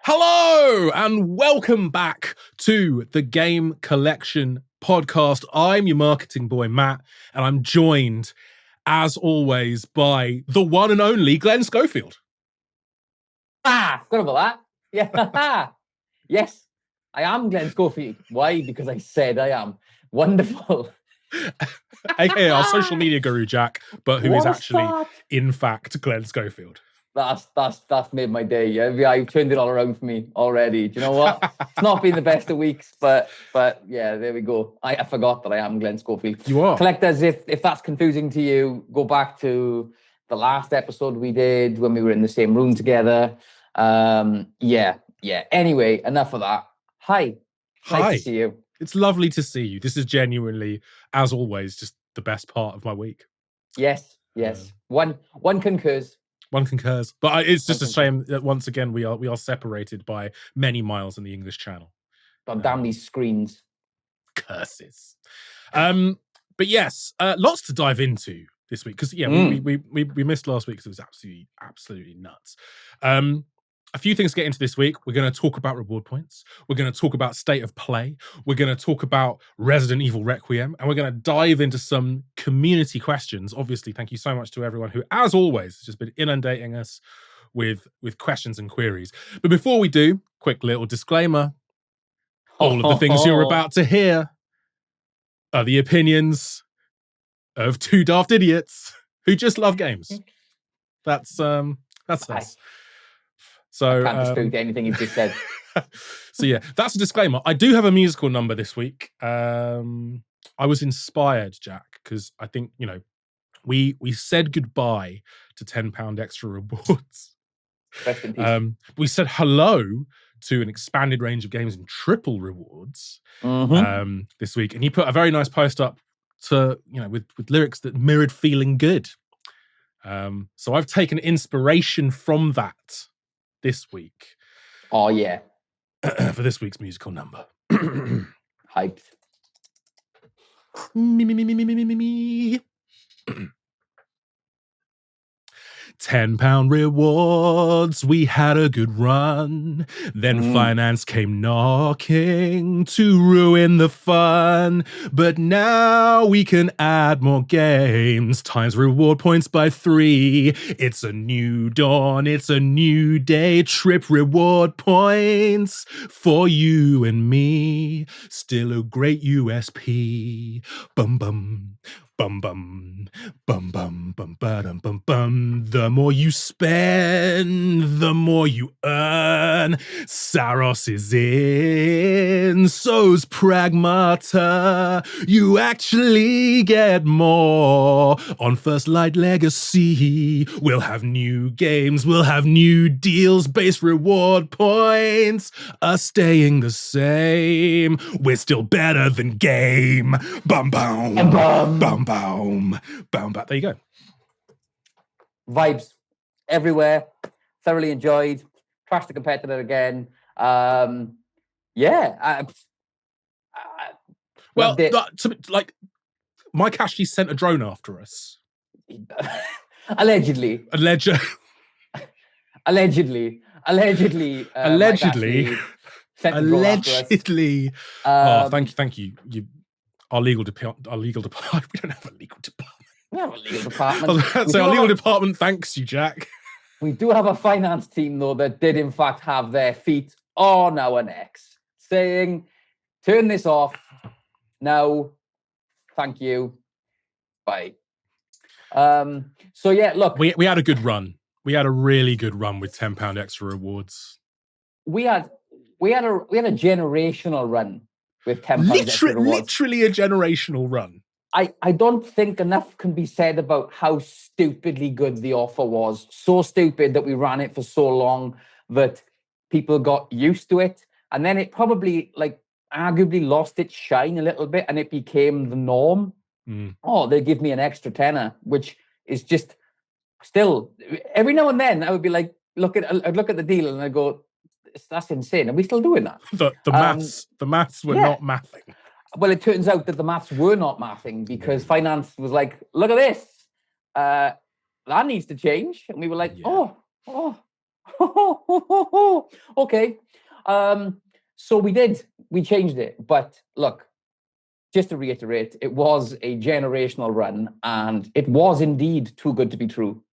Hello and welcome back to the Game Collection podcast. I'm your marketing boy, Matt, and I'm joined, as always, by the one and only Glenn Schofield. Forgot about that. Yeah. Yes, I am Glenn Schofield. Why? Because I said I am. Wonderful. AKA our social media guru, Jack, but who is actually, start. in fact, Glenn Schofield. That's made my day. Yeah, I've turned it all around for me already. Do you know what? It's not been the best of weeks, but yeah, there we go. I forgot that I am Glenn Schofield. You are. Collectors, if that's confusing to you, go back to the last episode we did when we were in the same room together. Yeah. Anyway, enough of that. Hi. Nice to see you. It's lovely to see you. This is genuinely, as always, just the best part of my week. Yes. One concurs. One concurs, but it's just a shame that once again we are separated by many miles in the English Channel. God damn these screens! Curses. But yes, lots to dive into this week because we missed last week because it was absolutely nuts. A few things to get into this week. We're going to talk about reward points. We're going to talk about state of play. We're going to talk about Resident Evil Requiem. And we're going to dive into some community questions. Obviously, thank you so much to everyone who, as always, has just been inundating us with questions and queries. But before we do, quick little disclaimer. All of the things you're about to hear are the opinions of two daft idiots who just love games. That's us. So, I can't dispute anything you've just said. So yeah, that's a disclaimer. I do have a musical number this week. I was inspired, Jack, because I think, we said goodbye to £10 extra rewards. Rest in peace. We said hello to an expanded range of games and triple rewards this week. And he put a very nice post up to, with lyrics that mirrored feeling good. So I've taken inspiration from that this week. Oh yeah. For this week's musical number. Hyped. Me. £10 rewards, we had a good run. Then finance came knocking to ruin the fun. But now we can add more games, times reward points by 3. It's a new dawn, it's a new day. Trip reward points for you and me. Still a great USP. Bum bum. Bum bum bum bum bum bum bum bum. The more you spend, the more you earn. Saros is in, so's Pragmata. You actually get more on First Light Legacy. We'll have new games, we'll have new deals. Base reward points are staying the same. We're still better than game. Bum bum bum bum. Boom. There you go. Vibes everywhere. Thoroughly enjoyed. Trashed the competitor again. Well, Mike actually sent a drone after us. Allegedly. Allegedly. Thank you. Our legal department. We don't have a legal department. We have a legal department. So our legal department thanks you, Jack. We do have a finance team, though, that did in fact have their feet on our necks, saying, turn this off. No. Thank you. Bye. So yeah, look. We had a good run. We had a really good run with £10 extra rewards. We had a generational run. With literally a generational run. I don't think enough can be said about how stupidly good the offer was. So stupid that we ran it for so long that people got used to it. And then it probably arguably lost its shine a little bit and it became the norm. Oh, they give me an extra tenner, which is just still every now and then I would be like, I'd look at the deal and I go, that's insane. Are we still doing that? The maths were not mathing. Well, it turns out that the maths were not mathing because finance was like, look at this. That needs to change. And we were like, oh, Okay. So we changed it. But look, just to reiterate, it was a generational run, and it was indeed too good to be true.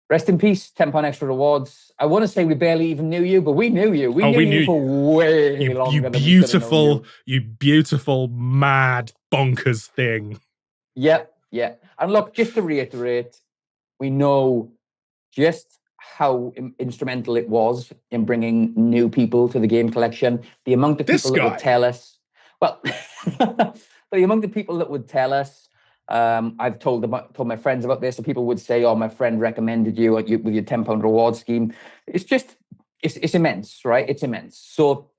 Rest in peace, £10 extra rewards. I want to say we barely even knew you, but we knew you. We knew you for way longer than we could have known you beautiful, mad, bonkers thing. Yeah. And look, just to reiterate, we know just how instrumental it was in bringing new people to the game collection. The amount of people that would tell us, well, the amount of people that would tell us, I've told my friends about this, so people would say, "Oh, my friend recommended you with your £10 reward scheme." It's immense, right? It's immense. So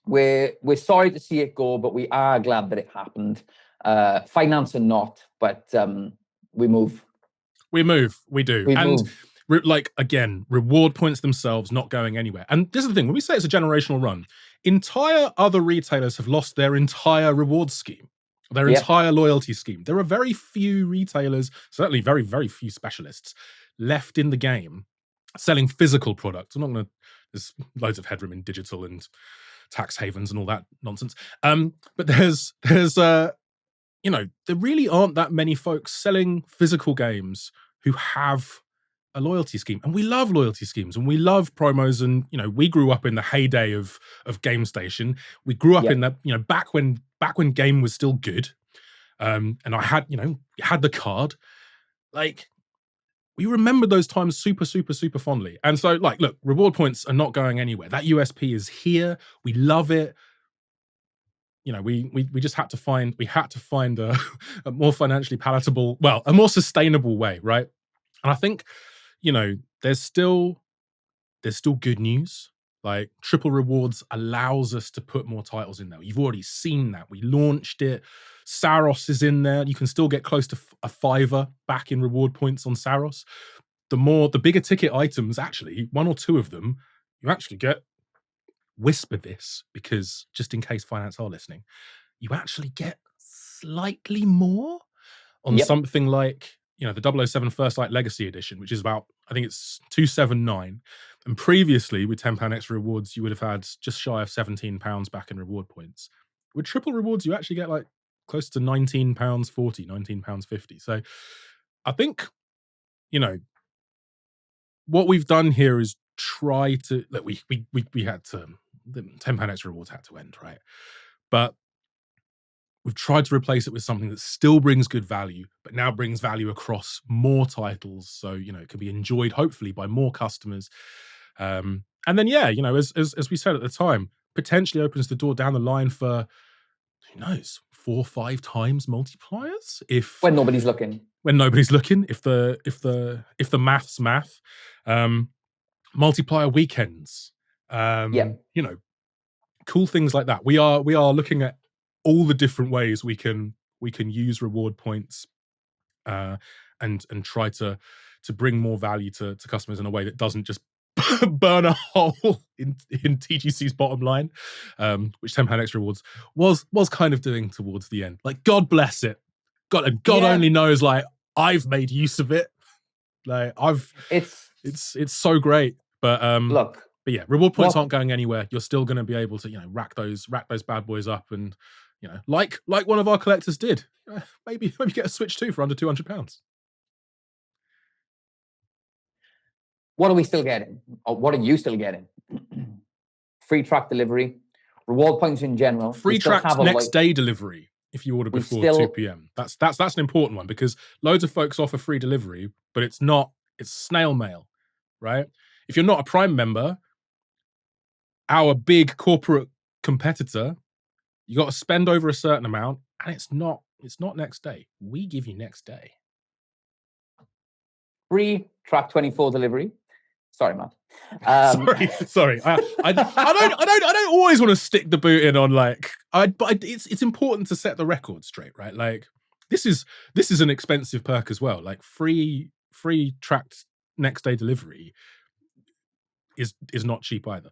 we're sorry to see it go, but we are glad that it happened. Finance or not, but we move. We do. Like, again, reward points themselves not going anywhere. And this is the thing, when we say it's a generational run, entire other retailers have lost their entire reward scheme, their entire loyalty scheme. There are very few retailers, certainly very, very few specialists left in the game selling physical products. I'm not going to, there's loads of headroom in digital and tax havens and all that nonsense. But there's there really aren't that many folks selling physical games who have a loyalty scheme. And we love loyalty schemes and we love promos. And, we grew up in the heyday of GameStation. We grew up in that, back when game was still good. And I had, had the card. Like, we remember those times super, super, super fondly. And so, like, look, reward points are not going anywhere. That USP is here. We love it. We just had to find a more financially palatable, well, a more sustainable way, right? And I think, there's still good news. Like, triple rewards allows us to put more titles in there. You've already seen that. We launched it. Saros is in there. You can still get close to a $5 back in reward points on Saros. The bigger ticket items, actually, one or two of them, you actually get, whisper this, because just in case finance are listening, you actually get slightly more on something like, the 007 First Light Legacy Edition, which is about, I think it's $279. And previously, with £10 extra rewards, you would have had just shy of £17 back in reward points. With triple rewards, you actually get like close to £19.40, £19.50. So I think, what we've done here is try to, look, we had to, the £10 extra rewards had to end, right? But we've tried to replace it with something that still brings good value, but now brings value across more titles. So, it can be enjoyed, hopefully, by more customers. And then, as we said at the time, potentially opens the door down the line for, who knows, 4 or 5 times multipliers. When nobody's looking. If the math's math. Multiplier weekends. Cool things like that. We are looking at all the different ways we can use reward points and try to bring more value to customers in a way that doesn't just burn a hole in TGC's bottom line, which £10 extra rewards was kind of doing towards the end. Like, God bless it. God only knows, like, I've made use of it. Like, it's so great. But look, but yeah, reward points aren't going anywhere. You're still going to be able to, rack those bad boys up, and like one of our collectors did. Maybe get a Switch 2 for under £200. What are we still getting? Or what are you still getting? Free track delivery, reward points in general. Free track next day delivery if you order before 2 p.m. That's an important one, because loads of folks offer free delivery, but it's snail mail, right? If you're not a Prime member, our big corporate competitor, you got to spend over a certain amount, and it's not next day. We give you next day. Free track 24 delivery. Sorry, Matt. Sorry. I don't always want to stick the boot in on, like, but it's important to set the record straight, right? Like, this is an expensive perk as well. Like, free tracked next day delivery is not cheap either.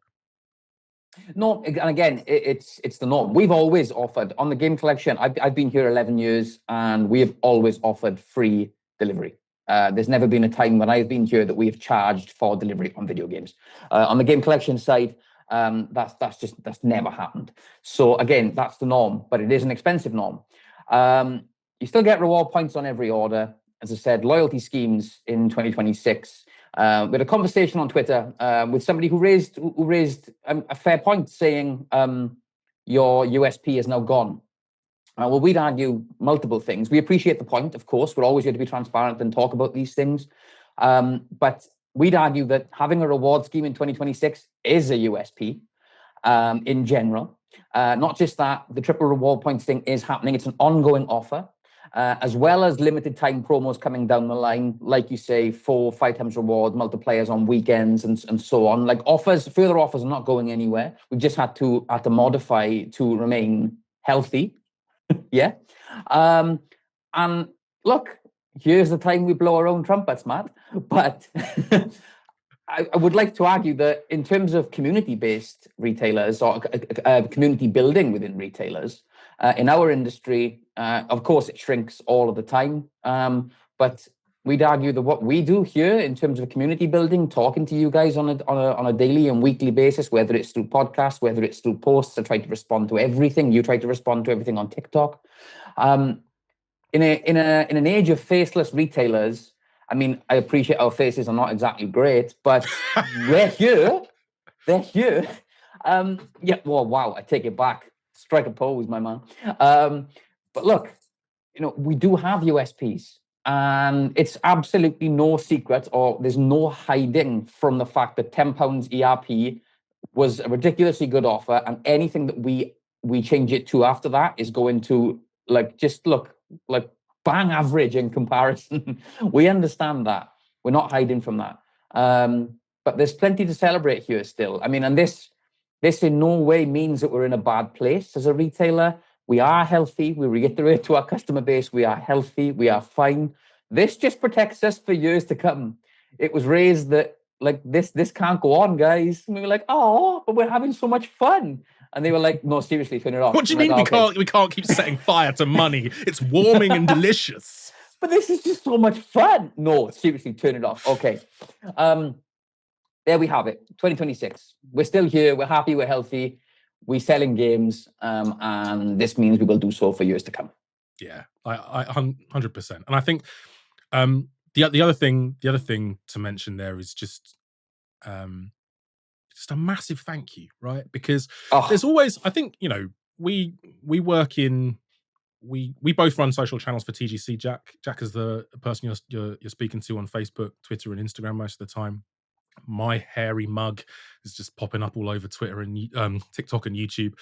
No, and again, it's the norm. We've always offered on the game collection. I've been here 11 years, and we have always offered free delivery. There's never been a time when I've been here that we've charged for delivery on video games. On the game collection side, that's never happened. So again, that's the norm, but it is an expensive norm. You still get reward points on every order. As I said, loyalty schemes in 2026. We had a conversation on Twitter with somebody who raised a fair point, saying your USP is now gone. Well, we'd argue multiple things. We appreciate the point, of course. We're always going to be transparent and talk about these things. But we'd argue that having a reward scheme in 2026 is a USP in general. Not just that, the triple reward points thing is happening. It's an ongoing offer, as well as limited time promos coming down the line. Like you say, 4 or 5 times reward, multipliers on weekends and so on. Like further offers are not going anywhere. We've just had to modify to remain healthy. Yeah. And look, here's the time we blow our own trumpets, Matt. But I would like to argue that in terms of community-based retailers or community building within retailers, in our industry, of course, it shrinks all of the time. But we'd argue that what we do here in terms of community building, talking to you guys on a daily and weekly basis, whether it's through podcasts, whether it's through posts, I try to respond to everything. You try to respond to everything on TikTok. In an age of faceless retailers, I mean, I appreciate our faces are not exactly great, but we're here. They're here. Yeah. Well, wow. I take it back. Strike a pose, my man. But look, we do have USPs, and it's absolutely no secret, or there's no hiding from the fact that £10 ERP was a ridiculously good offer, and anything that we change it to after that is going to just look like bang average in comparison. We understand that. We're not hiding from that. But there's plenty to celebrate here still. I mean, and this in no way means that we're in a bad place as a retailer. We are healthy. We reiterate to our customer base, we are healthy. We are fine. This just protects us for years to come. It was raised that this can't go on, guys. And we were like, oh, but we're having so much fun. And they were like, no, seriously, turn it off. What do you mean we can't keep setting fire to money? It's warming and delicious. But this is just so much fun. No, seriously, turn it off. Okay. There we have it. 2026. We're still here. We're happy. We're healthy. We're selling games. And this means we will do so for years to come. Yeah, I 100%. And I think the other thing to mention there is just a massive thank you, right? Because there's always, I think, we work in, we both run social channels for TGC. Jack is the person you're speaking to on Facebook, Twitter, and Instagram most of the time. My hairy mug is just popping up all over Twitter and TikTok and YouTube.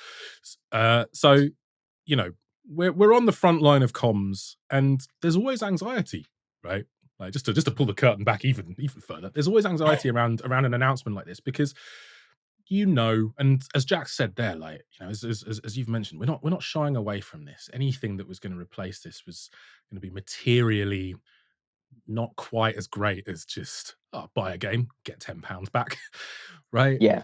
So, we're on the front line of comms, and there's always anxiety, right? Like just to pull the curtain back even further, there's always anxiety around an announcement like this, because and as Jack said there, like, as you've mentioned, we're not shying away from this. Anything that was going to replace this was going to be materially not quite as great as just buy a game, get £10 back, right? Yeah.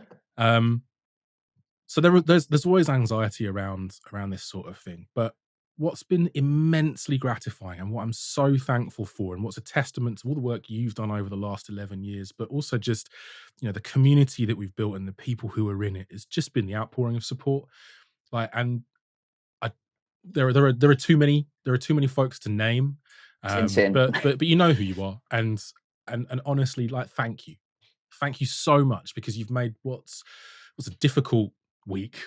So there's always anxiety around this sort of thing. But what's been immensely gratifying, and what I'm so thankful for, and what's a testament to all the work you've done over the last 11 years, but also just the community that we've built and the people who are in it, has just been the outpouring of support. Like, and there are too many folks to name. It's insane. But you know who you are, and honestly, like, thank you so much, because you've made what's a difficult week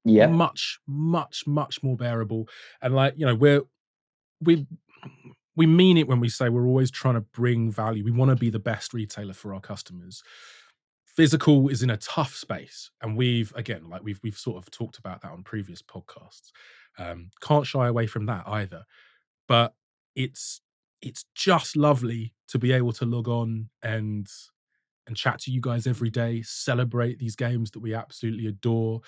much more bearable. And we mean it when we say we're always trying to bring value. We want to be the best retailer for our customers. Physical is in a tough space, and we've sort of talked about that on previous podcasts. Can't shy away from that either. But it's just lovely to be able to log on and chat to you guys every day, celebrate these games that we absolutely adore,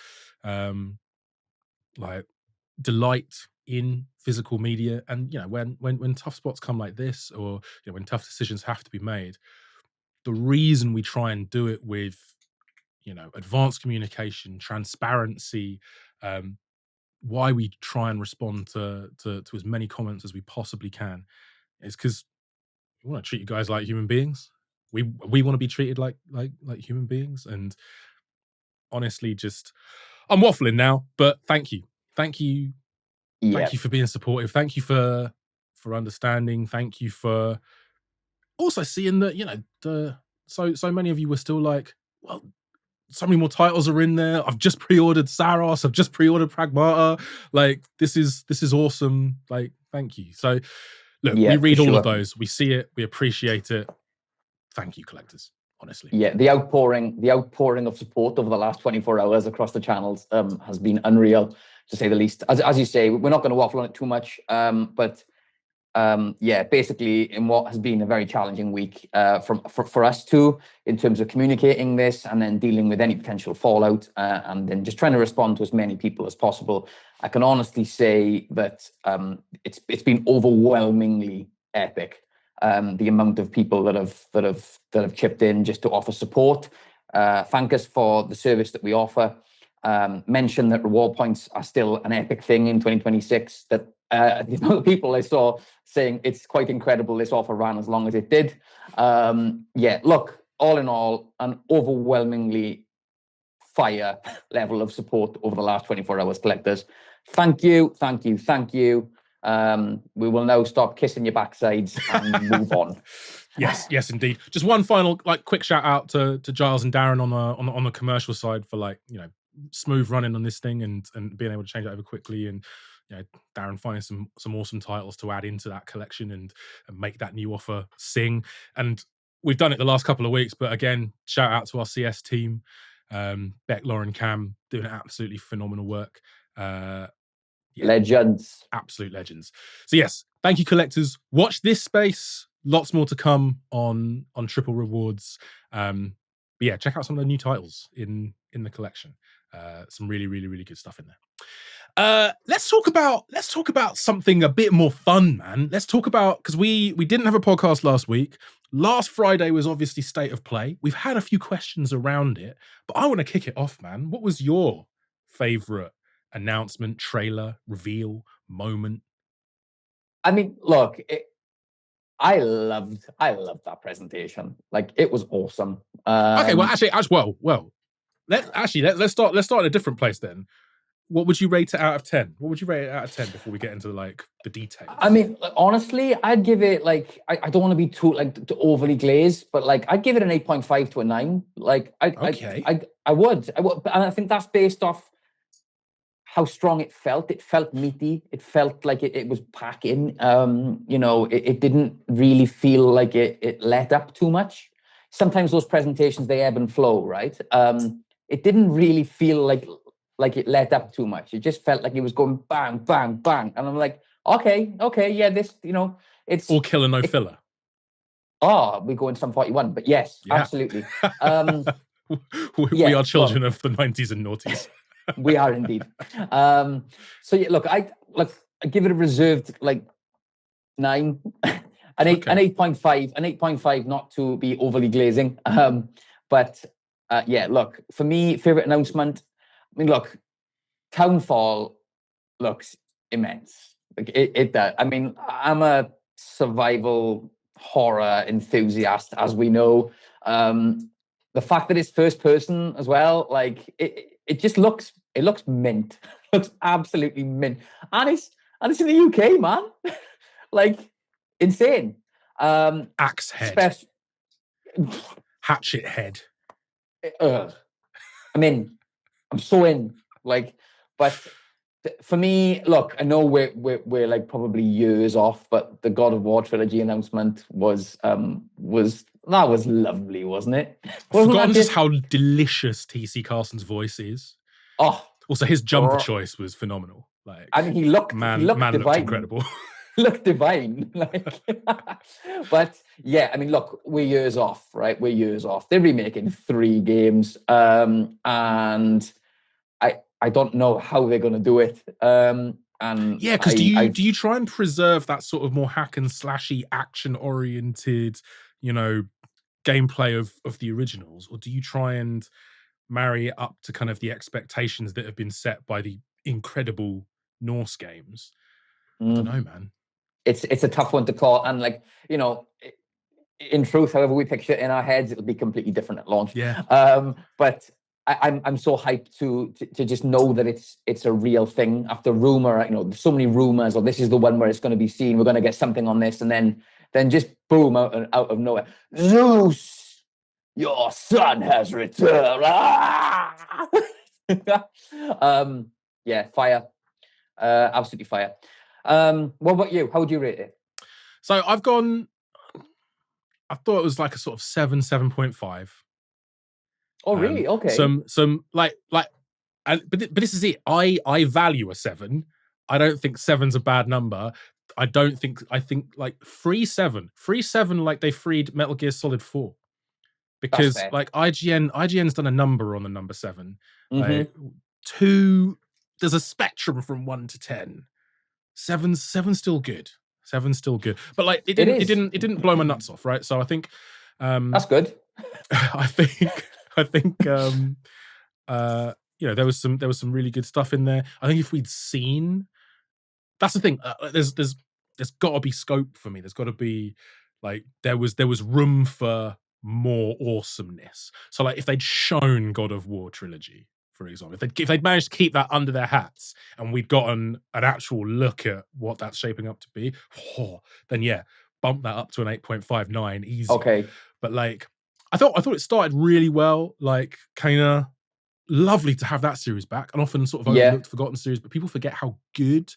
delight in physical media. And when tough spots come like this, or when tough decisions have to be made, the reason we try and do it with advanced communication, transparency, why we try and respond to as many comments as we possibly can, is because We want to treat you guys like human beings. We want to be treated like human beings. And honestly, just I'm waffling now, but thank you. Thank you Yeah, for being supportive. Thank you for understanding. Thank you for also seeing that, the so many of you were still like, well, so many more titles are in there. I've just pre-ordered Saros. I've just pre-ordered Pragmata. Like, this is awesome. Like, thank you. So look, we yeah, for read all of sure. those. We see it. We appreciate it. Thank you, collectors. Honestly. Yeah, the outpouring of support over the last 24 hours across the channels has been unreal, to say the least. As you say, we're not going to waffle on it too much, but yeah, basically in what has been a very challenging week for us too, in terms of communicating this and then dealing with any potential fallout, and then just trying to respond to as many people as possible. I can honestly say that it's been overwhelmingly epic. The amount of people that have chipped in just to offer support, thank us for the service that we offer. Mention that reward points are still an epic thing in 2026. That the amount of people I saw saying it's quite incredible this offer ran as long as it did. Yeah, look, all in all, an overwhelmingly fire level of support over the last 24 hours, collectors. Thank you, thank you, thank you. We will now stop kissing your backsides and move on. Yes, indeed. Just one final quick shout out to Giles and Darren on the commercial side for smooth running on this thing and being able to change it over quickly, and Darren finding some awesome titles to add into that collection and make that new offer sing. And we've done it the last couple of weeks, but again, shout out to our CS team, Beck, Lauren, Cam, doing absolutely phenomenal work. Legends. Absolute legends. So yes, thank you, collectors. Watch this space. Lots more to come on Triple Rewards. But yeah, check out some of the new titles in the collection. Some really, really, really good stuff in there. Let's talk about something a bit more fun, man. Let's talk about, because we didn't have a podcast last week. Last Friday was obviously State of Play. We've had a few questions around it, but I want to kick it off, man. What was your favorite announcement, trailer, reveal, moment? I mean, look, I loved that presentation. Like, it was awesome. Okay, well, actually, let's start in a different place then. What would you rate it out of 10? What would you rate it out of 10 before we get into the details? I mean, honestly, I'd give it I don't want to be too overly glazed, but I'd give it an 8.5 to a 9. I would, and I think that's based off how strong it felt. It felt meaty. It felt like it was packing. It didn't really feel like it let up too much. Sometimes those presentations, they ebb and flow, right? It didn't really feel like it let up too much. It just felt like it was going bang, bang, bang. And I'm like, okay, yeah, this, it's all killer, no filler. Oh, we go in some 41, but yes, yeah. Absolutely. We are children of the 90s and noughties. We are indeed. So yeah, look, I give it a reserved 9, an 8.5, not to be overly glazing. But yeah, look, for me, favorite announcement. I mean, look, Townfall looks immense. Like it does. I mean, I'm a survival horror enthusiast, as we know. The fact that it's first person as well, it just looks mint. It looks absolutely mint. And it's in the UK, man. Insane. Axe head. Hatchet head. I'm in. I'm so in. But for me, look, I know we're probably years off, but the God of War trilogy announcement was lovely, wasn't it? I've forgotten just how delicious TC Carson's voice is. Oh, also his jumper choice was phenomenal. I mean, he looked looked incredible. Looked divine. But yeah, I mean, look, we're years off, right? We're years off. They're remaking 3 games, and I don't know how they're going to do it. And yeah, because do you try and preserve that sort of more hack and slashy, action oriented, gameplay of the originals, or do you try and marry it up to kind of the expectations that have been set by the incredible Norse games? I don't know, man. It's a tough one to call, and in truth, however we picture it in our heads, it'll be completely different at launch. Yeah. But I'm so hyped to just know that it's a real thing. After rumor, there's so many rumors, or this is the one where it's going to be seen. We're going to get something on this, and then just boom, out of nowhere, Zeus, your son has returned. Yeah, fire, absolutely fire. What about you? How would you rate it? So I thought it was like a sort of 7.5. Oh, really? Okay. Some like, but this is it. I value a 7. I don't think 7's a bad number. I think like free 7, like they freed Metal Gear Solid 4, because like IGN's done a number on the number 7. Like 2, there's a spectrum from 1 to 10. 7's still good. 7's still good, but like it didn't blow my nuts off, right? So I think that's good. I think there was some really good stuff in there. I think if we'd seen, that's the thing. There's got to be scope for me. There's got to be like there was room for more awesomeness. So like if they'd shown God of War trilogy, for example, if they'd managed to keep that under their hats and we'd gotten an actual look at what that's shaping up to be, then yeah, bump that up to an 8.59 easy. Okay. But like I thought it started really well. Like Kana, lovely to have that series back, an often sort of overlooked, forgotten series, but people forget how good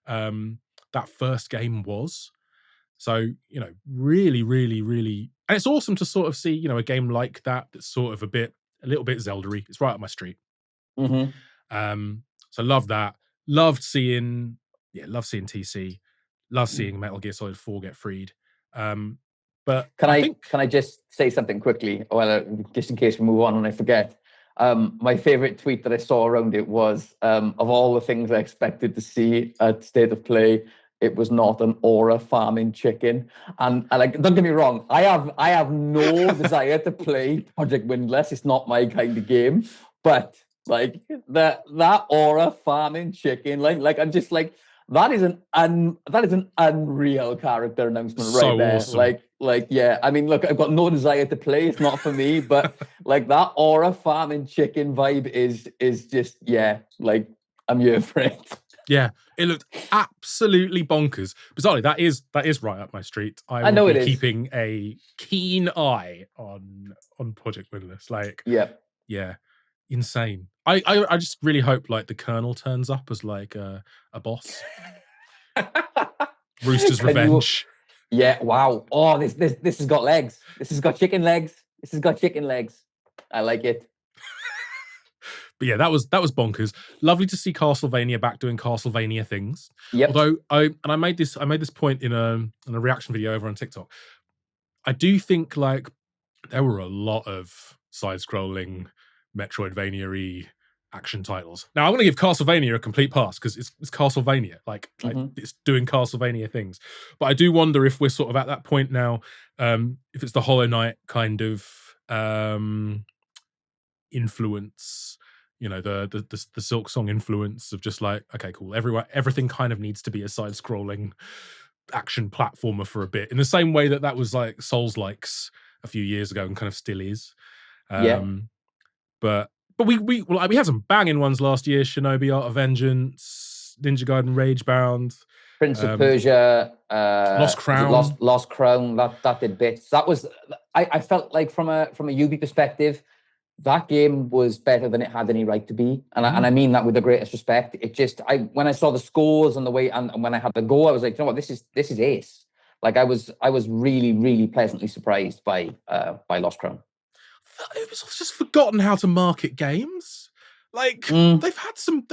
that first game was. So, really, really, really, and it's awesome to sort of see, a game like that that's sort of a little bit Zelda-y. It's right up my street. So love that. Loved seeing TC. Love seeing Metal Gear Solid 4 get freed. But can I just say something quickly? Well, just in case we move on and I forget. My favorite tweet that I saw around it was, of all the things I expected to see at State of Play, it was not an aura farming chicken. And like, don't get me wrong, I have no desire to play Project Windless. It's not my kind of game. But like that aura farming chicken, like I'm just like, that is an unreal character announcement right there. Awesome. Like yeah. I mean, look, I've got no desire to play. It's not for me. But like that aura farming chicken vibe is just, yeah. Like I'm here for it. Yeah, it looked absolutely bonkers. Bizarrely, that is right up my street. I know it is. Keeping a keen eye on Project Windless. Like, yeah, insane. I just really hope like the Colonel turns up as like a boss. Rooster's Revenge. Yeah. Wow. Oh, this has got legs. This has got chicken legs. This has got chicken legs. I like it. But yeah, that was bonkers. Lovely to see Castlevania back doing Castlevania things. Yep. Although I made this point in a reaction video over on TikTok. I do think like there were a lot of side-scrolling Metroidvania-y action titles. Now I'm going to give Castlevania a complete pass because it's Castlevania. Like it's doing Castlevania things. But I do wonder if we're sort of at that point now. If it's the Hollow Knight kind of influence. The Silk Song influence of just like, okay, cool. Everything kind of needs to be a side-scrolling action platformer for a bit, in the same way that was like Souls-likes a few years ago and kind of still is. But we had some banging ones last year: Shinobi Art of Vengeance, Ninja Gaiden Ragebound, Prince of Persia, Lost Crown. Lost Crown. That did bits. That was I felt like from a Ubi perspective, that game was better than it had any right to be, and I mean that with the greatest respect. It just when I saw the scores and the way and when I had to go, I was like, you know what, this is ace. Like I was really, really pleasantly surprised by Lost Crown. It was just forgotten how to market games. Like they've had some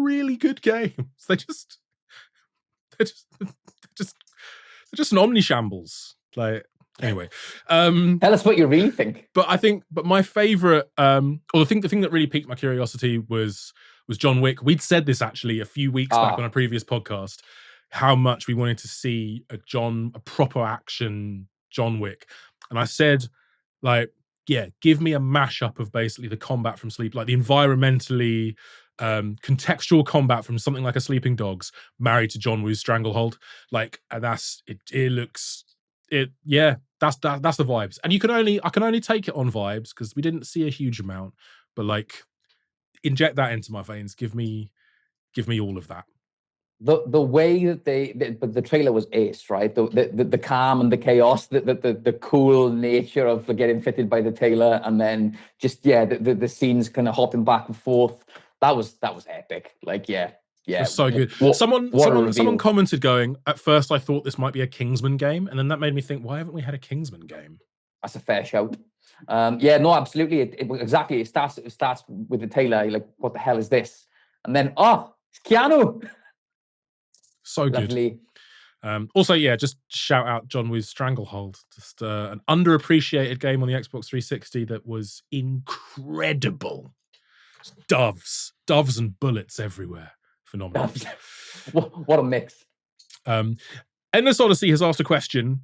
really good games. They're just an omnishambles. Like anyway, tell us what you really think. But my favorite, or the thing that really piqued my curiosity was John Wick. We'd said this actually a few weeks back on a previous podcast, how much we wanted to see a proper action John Wick, and I said, like, yeah, give me a mashup of basically the combat from Sleep, like the environmentally contextual combat from something like a Sleeping Dogs married to John Woo's Stranglehold. Like, and that's it. It That's the vibes. And I can only take it on vibes because we didn't see a huge amount, but like inject that into my veins. Give me all of that. The way that but the trailer was ace, right? The calm and the chaos, the cool nature of getting fitted by the tailor, and then just the scenes kind of hopping back and forth. That was epic. Like it was so good. Someone commented going, at first I thought this might be a Kingsman game, and then that made me think, why haven't we had a Kingsman game? That's a fair shout. No, absolutely. Exactly. It starts with the tailor. You're like, what the hell is this? And then, it's Keanu. So Lovely. Good. Also, just shout out John Woo's Stranglehold. Just an underappreciated game on the Xbox 360 that was incredible. Doves and bullets everywhere. Phenomenal. What a mix. Endless Odyssey has asked a question.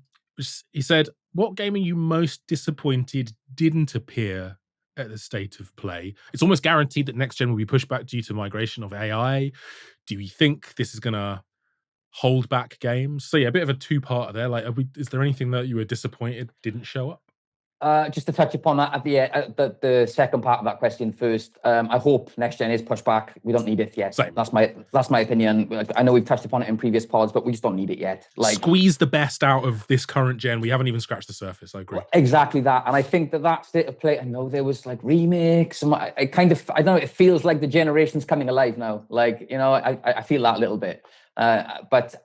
He said, what game are you most disappointed didn't appear at the state of play? It's almost guaranteed that next gen will be pushed back due to migration of AI. Do you think this is going to hold back games? So a bit of a two-parter there. Like, is there anything that you were disappointed didn't show up? Just to touch upon that at the second part of that question first. I hope next gen is pushed back. We don't need it yet. Same. That's my opinion. Like, I know we've touched upon it in previous pods, but we just don't need it yet. Like, squeeze the best out of this current gen. We haven't even scratched the surface. I agree. Exactly that. And I think that state of play. I know there was like remakes. I don't know. It feels like the generation's coming alive now. Like, I feel that a little bit. But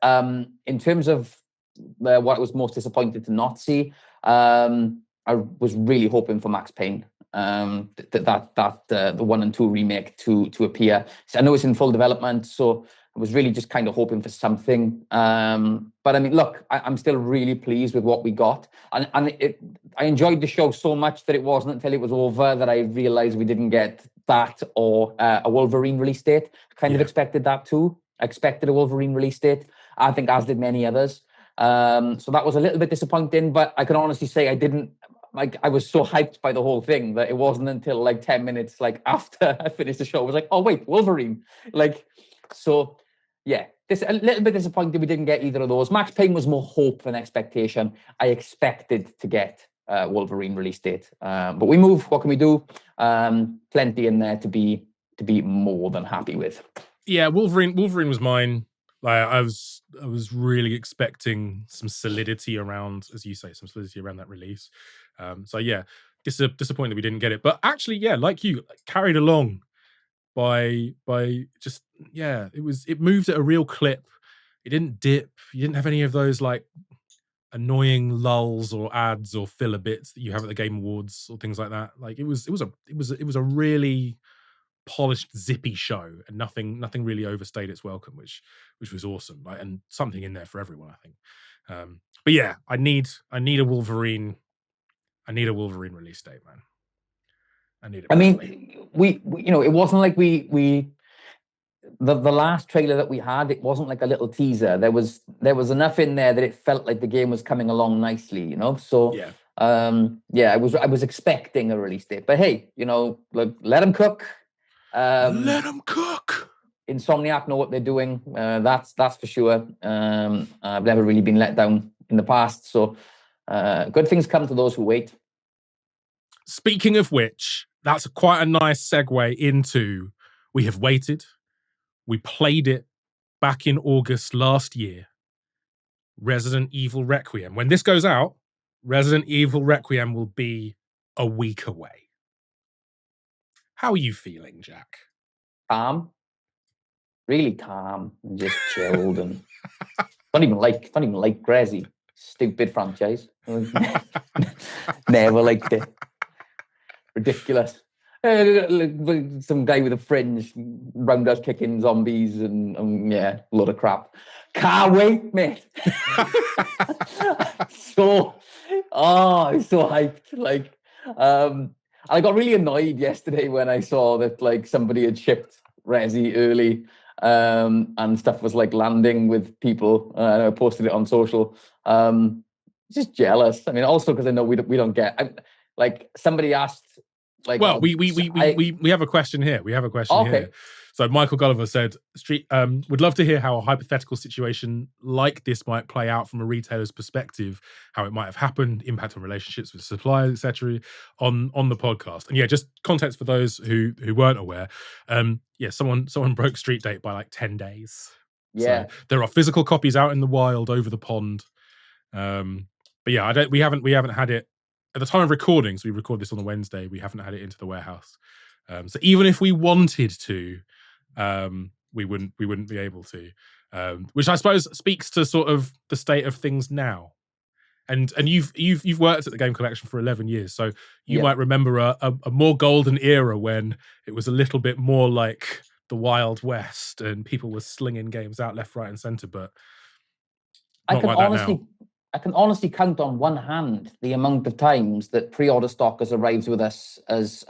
in terms of what I was most disappointed to not see, I was really hoping for Max Payne, the 1 and 2 remake to appear. So I know it's in full development, so I was really just kind of hoping for something. But I mean, look, I'm still really pleased with what we got, and I enjoyed the show so much that it wasn't until it was over that I realized we didn't get that or a Wolverine release date. Kind of expected that too. I expected a Wolverine release date. I think as did many others. So that was a little bit disappointing, but I can honestly say I was so hyped by the whole thing that it wasn't until like 10 minutes after I finished the show, I was like, oh wait, Wolverine. This a little bit disappointed we didn't get either of those. Max Payne was more hope than expectation. I expected to get Wolverine release date. But we move, what can we do? Plenty in there to be more than happy with. Yeah, Wolverine was mine. Like, I was really expecting some solidity around, as you say, that release. Disappointed we didn't get it. But actually, like you, carried along by just it moved at a real clip. It didn't dip. You didn't have any of those like annoying lulls or ads or filler bits that you have at the Game Awards or things like that. Like it was a really polished, zippy show, and nothing really overstayed its welcome, which was awesome. Like, and something in there for everyone, I think. But yeah, I need a Wolverine. I need a Wolverine release date, man. I need it. I mean, we it wasn't like we the last trailer that we had, it wasn't like a little teaser. There was enough in there that it felt like the game was coming along nicely, So I was expecting a release date, but hey, look, let them cook. Let them cook. Insomniac know what they're doing. That's for sure. I've never really been let down in the past, so good things come to those who wait. Speaking of which, that's quite a nice segue into we have waited. We played it back in August last year. Resident Evil Requiem. When this goes out, Resident Evil Requiem will be a week away. How are you feeling, Jack? Calm. Really calm and just chilled, and don't even like Resi. Stupid franchise. Never liked it. Ridiculous. Some guy with a fringe roundhouse kicking zombies and a lot of crap. Can't wait, mate. I'm so hyped. I got really annoyed yesterday when I saw that somebody had shipped Resi early, and stuff was landing with people. I posted it on social. Just jealous. I mean, also because I know we don't get. Somebody asked Like, well, we have a question here. We have a question here. So Michael Gulliver said, "Street would love to hear how a hypothetical situation like this might play out from a retailer's perspective, how it might have happened, impact on relationships with suppliers, etc. on the podcast." And yeah, just context for those who weren't aware. Someone broke Street Date by like 10 days. Yeah. So there are physical copies out in the wild over the pond. But yeah, we haven't had it at the time of recording. So we record this on the Wednesday. We haven't had it into the warehouse. So even if we wanted to, we wouldn't be able to, which I suppose speaks to sort of the state of things now. And you've worked at the Game Collection for 11 years, so you might remember a more golden era when it was a little bit more like the Wild West and people were slinging games out left, right, and centre. But I can honestly count on one hand the amount of times that pre-order stock has arrived with us as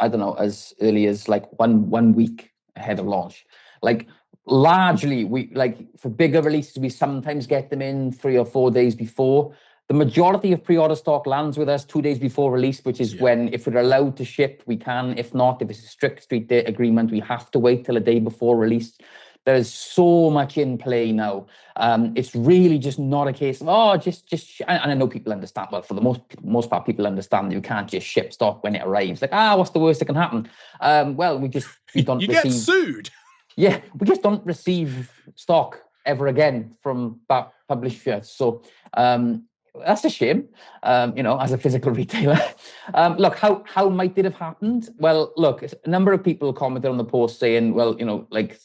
early as like one week ahead of launch. Like largely, we like for bigger releases, we sometimes get them in 3 or 4 days before. The majority of pre-order stock lands with us 2 days before release, which is when, if we're allowed to ship, we can. If not, if it's a strict Street Date agreement, we have to wait till a day before release. There's so much in play now. It's really just not a case of, and I know people understand, well, for the most part, people understand that you can't just ship stock when it arrives. Like, what's the worst that can happen? Well, we don't you get sued. Yeah, we just don't receive stock ever again from publishers. So that's a shame, as a physical retailer. Look, how might it have happened? Well, look, a number of people commented on the post saying, well, like,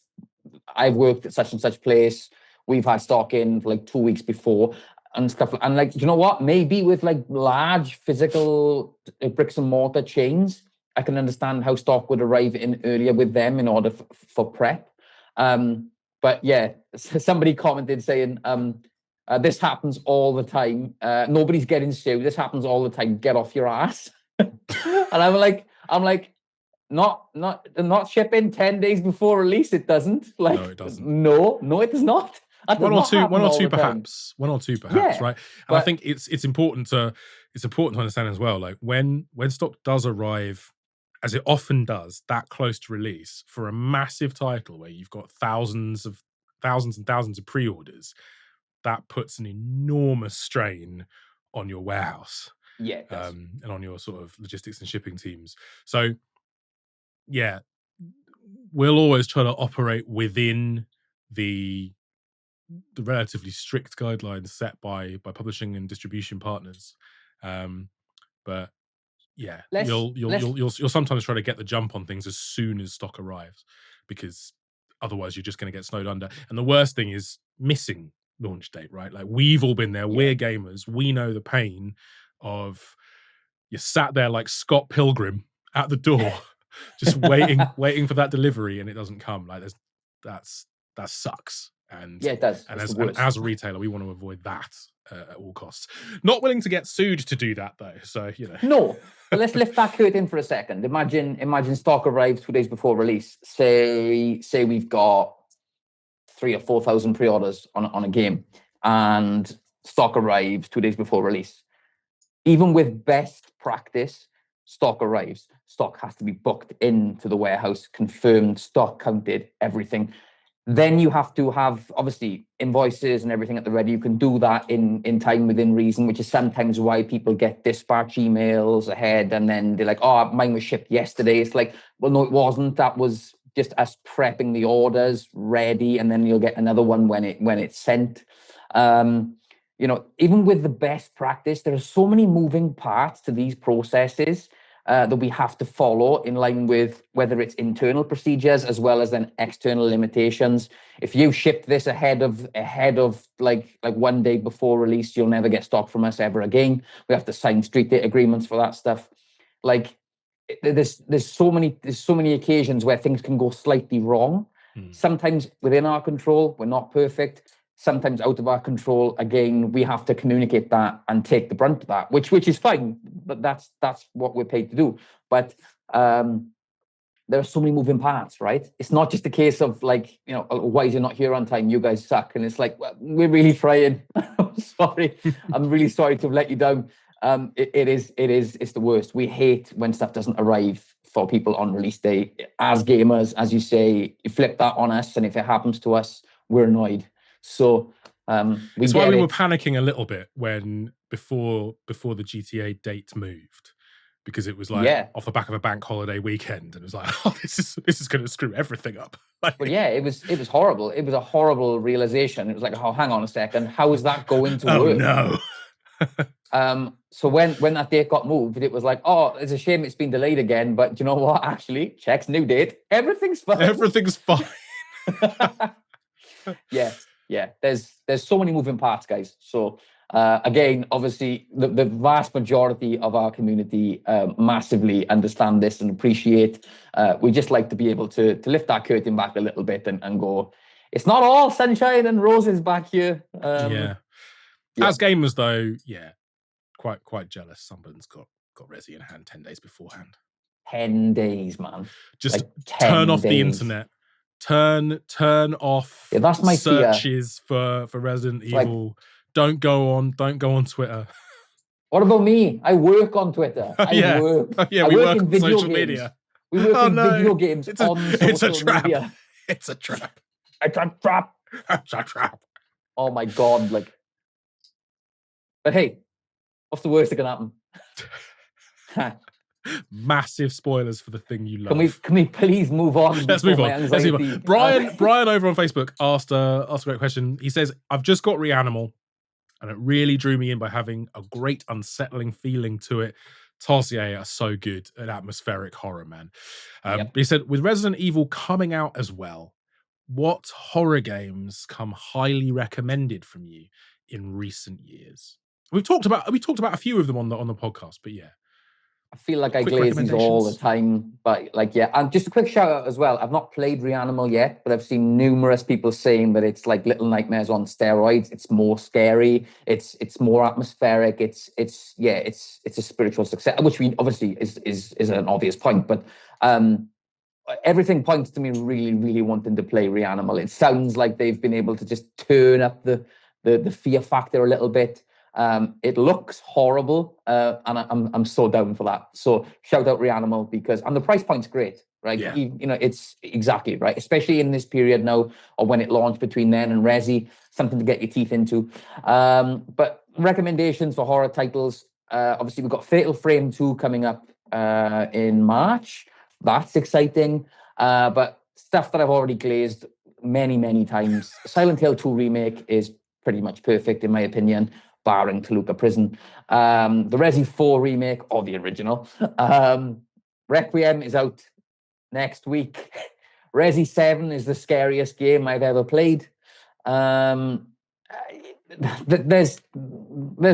I've worked at such and such place. We've had stock in for like 2 weeks before and stuff. And like, you know what? Maybe with like large physical bricks and mortar chains, I can understand how stock would arrive in earlier with them in order for prep. But yeah, somebody commented saying, this happens all the time. Nobody's getting sued. This happens all the time. Get off your ass. And I'm like, not shipping 10 days before release. It doesn't. Like, no, it doesn't. No, it does not. One or two, perhaps. Yeah, right. And I think it's important to understand as well. Like when stock does arrive, as it often does, that close to release for a massive title where you've got thousands and thousands of pre-orders, that puts an enormous strain on your warehouse. Yeah, it does. And on your sort of logistics and shipping teams. So yeah, we'll always try to operate within the relatively strict guidelines set by publishing and distribution partners. But yeah, you'll sometimes try to get the jump on things as soon as stock arrives, because otherwise you're just going to get snowed under. And the worst thing is missing launch date, right? Like we've all been there. Yeah. We're gamers. We know the pain of you sat there like Scott Pilgrim at the door, just waiting for that delivery, and it doesn't come. Like that sucks. And yeah, it does. And as a retailer, we want to avoid that at all costs. Not willing to get sued to do that, though. So No, but let's lift that curtain for a second. Imagine stock arrives 2 days before release. Say we've got 3,000 or 4,000 pre-orders on a game, and stock arrives 2 days before release. Even with best practice, stock arrives. Stock has to be booked into the warehouse, confirmed, stock counted, everything. Then you have to have, obviously, invoices and everything at the ready. You can do that in time within reason, which is sometimes why people get dispatch emails ahead, and then they're like, oh, mine was shipped yesterday. It's like, well, no, it wasn't. That was just us prepping the orders ready, and then you'll get another one when it's sent. Even with the best practice, there are so many moving parts to these processes that we have to follow in line with whether it's internal procedures as well as then external limitations. If you ship this ahead of like 1 day before release, you'll never get stock from us ever again. We have to sign Street Date agreements for that stuff. Like there's so many occasions where things can go slightly wrong. Sometimes within our control, we're not perfect. Sometimes out of our control, again, we have to communicate that and take the brunt of that, which is fine, but that's what we're paid to do. But there are so many moving parts, right? It's not just a case of like, why is you not here on time? You guys suck. And it's like, well, we're really trying. I'm sorry. I'm really sorry to have let you down. It's the worst. We hate when stuff doesn't arrive for people on release day. As gamers, as you say, you flip that on us, and if it happens to us, we're annoyed. So it's why we were panicking a little bit when before the GTA date moved, because it was like off the back of a bank holiday weekend, and it was like, oh, this is going to screw everything up. But yeah, it was horrible. It was a horrible realization. It was like, oh, hang on a second, how is that going to work? Oh no. So when that date got moved, it was like, oh, it's a shame it's been delayed again. But you know what? Actually, check's new date. Everything's fine. Everything's fine. Yeah. There's so many moving parts, guys. So again, obviously, the vast majority of our community massively understand this and appreciate. We just like to be able to lift that curtain back a little bit and go, it's not all sunshine and roses back here. As gamers, though, quite jealous. Someone's got Resi in hand 10 days beforehand. 10 days, man. Just like turn off the internet. Turn off that's my searches for Resident Evil. Like, don't go on Twitter. What about me? I work on Twitter. I work on video social games. media. We work in video games on social media. It's a trap. It's a trap. It's a trap. Oh my God! But hey, what's the worst that can happen? Massive spoilers for the thing you love. Can we please move on? Let's move on. Brian over on Facebook asked a great question. He says, I've just got Reanimal, and it really drew me in by having a great unsettling feeling to it. Tarsier are so good at atmospheric horror, man. He said, with Resident Evil coming out as well, what horror games come highly recommended from you in recent years? We've talked about a few of them on the podcast, but yeah. I feel like I glaze these all the time, but and just a quick shout out as well. I've not played Reanimal yet, but I've seen numerous people saying that it's like Little Nightmares on steroids. It's more scary. It's more atmospheric. It's a spiritual success, which we obviously is an obvious point, but everything points to me really, really wanting to play Reanimal. It sounds like they've been able to just turn up the fear factor a little bit. It looks horrible, and I'm so down for that. So shout out Reanimal, and the price point's great, right? Yeah. It's exactly right, especially in this period now, or when it launched between then and Resi, something to get your teeth into. But recommendations for horror titles, obviously we've got Fatal Frame 2 coming up in March. That's exciting. But stuff that I've already glazed many, many times. Silent Hill 2 remake is pretty much perfect in my opinion, barring Toluca Prison. The Resi 4 remake, or the original. Requiem is out next week. Resi 7 is the scariest game I've ever played. There's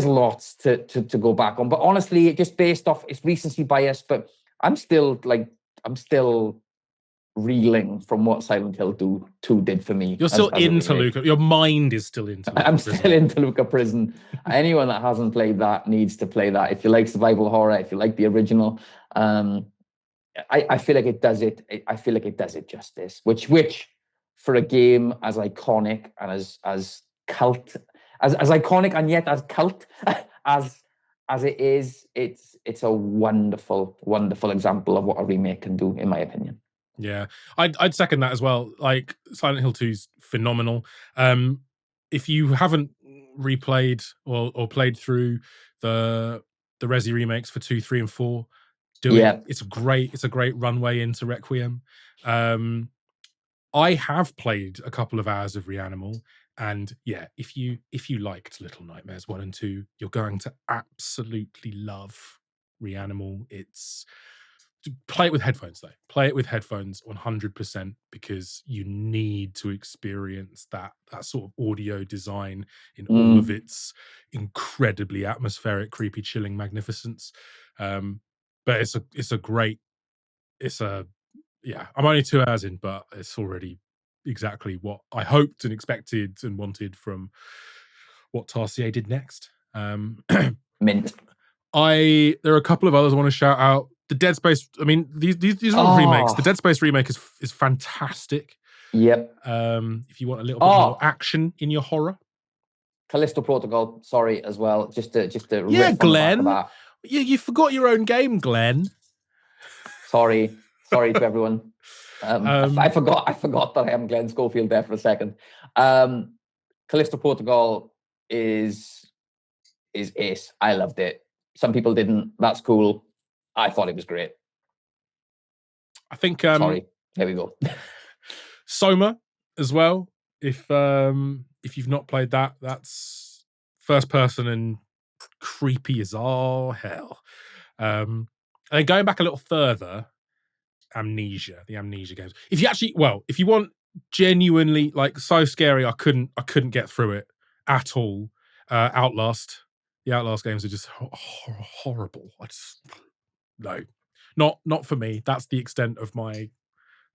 lots to go back on, but honestly, just based off its recency bias, but I'm still reeling from what Silent Hill 2 did for me. You're still in Toluca. Your mind is still in Toluca. I'm still in Toluca Prison. Anyone that hasn't played that needs to play that. If you like survival horror, if you like the original, I feel like it does it. I feel like it does it justice. Which for a game as iconic and as cult, as iconic and yet as cult as it is, it's a wonderful, wonderful example of what a remake can do, in my opinion. Yeah, I'd second that as well. Like Silent Hill 2's phenomenal. If you haven't replayed or played through the Resi remakes for 2, 3, and 4, do it. It's a great runway into Requiem. I have played a couple of hours of Reanimal, and yeah, if you liked Little Nightmares 1 and 2, you're going to absolutely love Reanimal. Play it with headphones though. Play it with headphones 100%, because you need to experience that sort of audio design in all of its incredibly atmospheric, creepy, chilling magnificence. But I'm only 2 hours in, but it's already exactly what I hoped and expected and wanted from what Tarsier did next. Mint. There are a couple of others I want to shout out. The Dead Space, I mean, these are all remakes. The Dead Space remake is fantastic. Yep. If you want a little bit more action in your horror. Callisto Protocol, sorry, as well. Just to Glenn. You forgot your own game, Glenn. Sorry to everyone. I forgot that I am Glenn Schofield there for a second. Callisto Protocol is ace. I loved it. Some people didn't. That's cool. I thought it was great. I think sorry. There we go. Soma as well. If you've not played that, that's first person and creepy as all hell. And then going back a little further, the Amnesia games. If you want genuinely like so scary, I couldn't get through it at all. Outlast. The Outlast games are just horrible. No, not for me. That's the extent of my.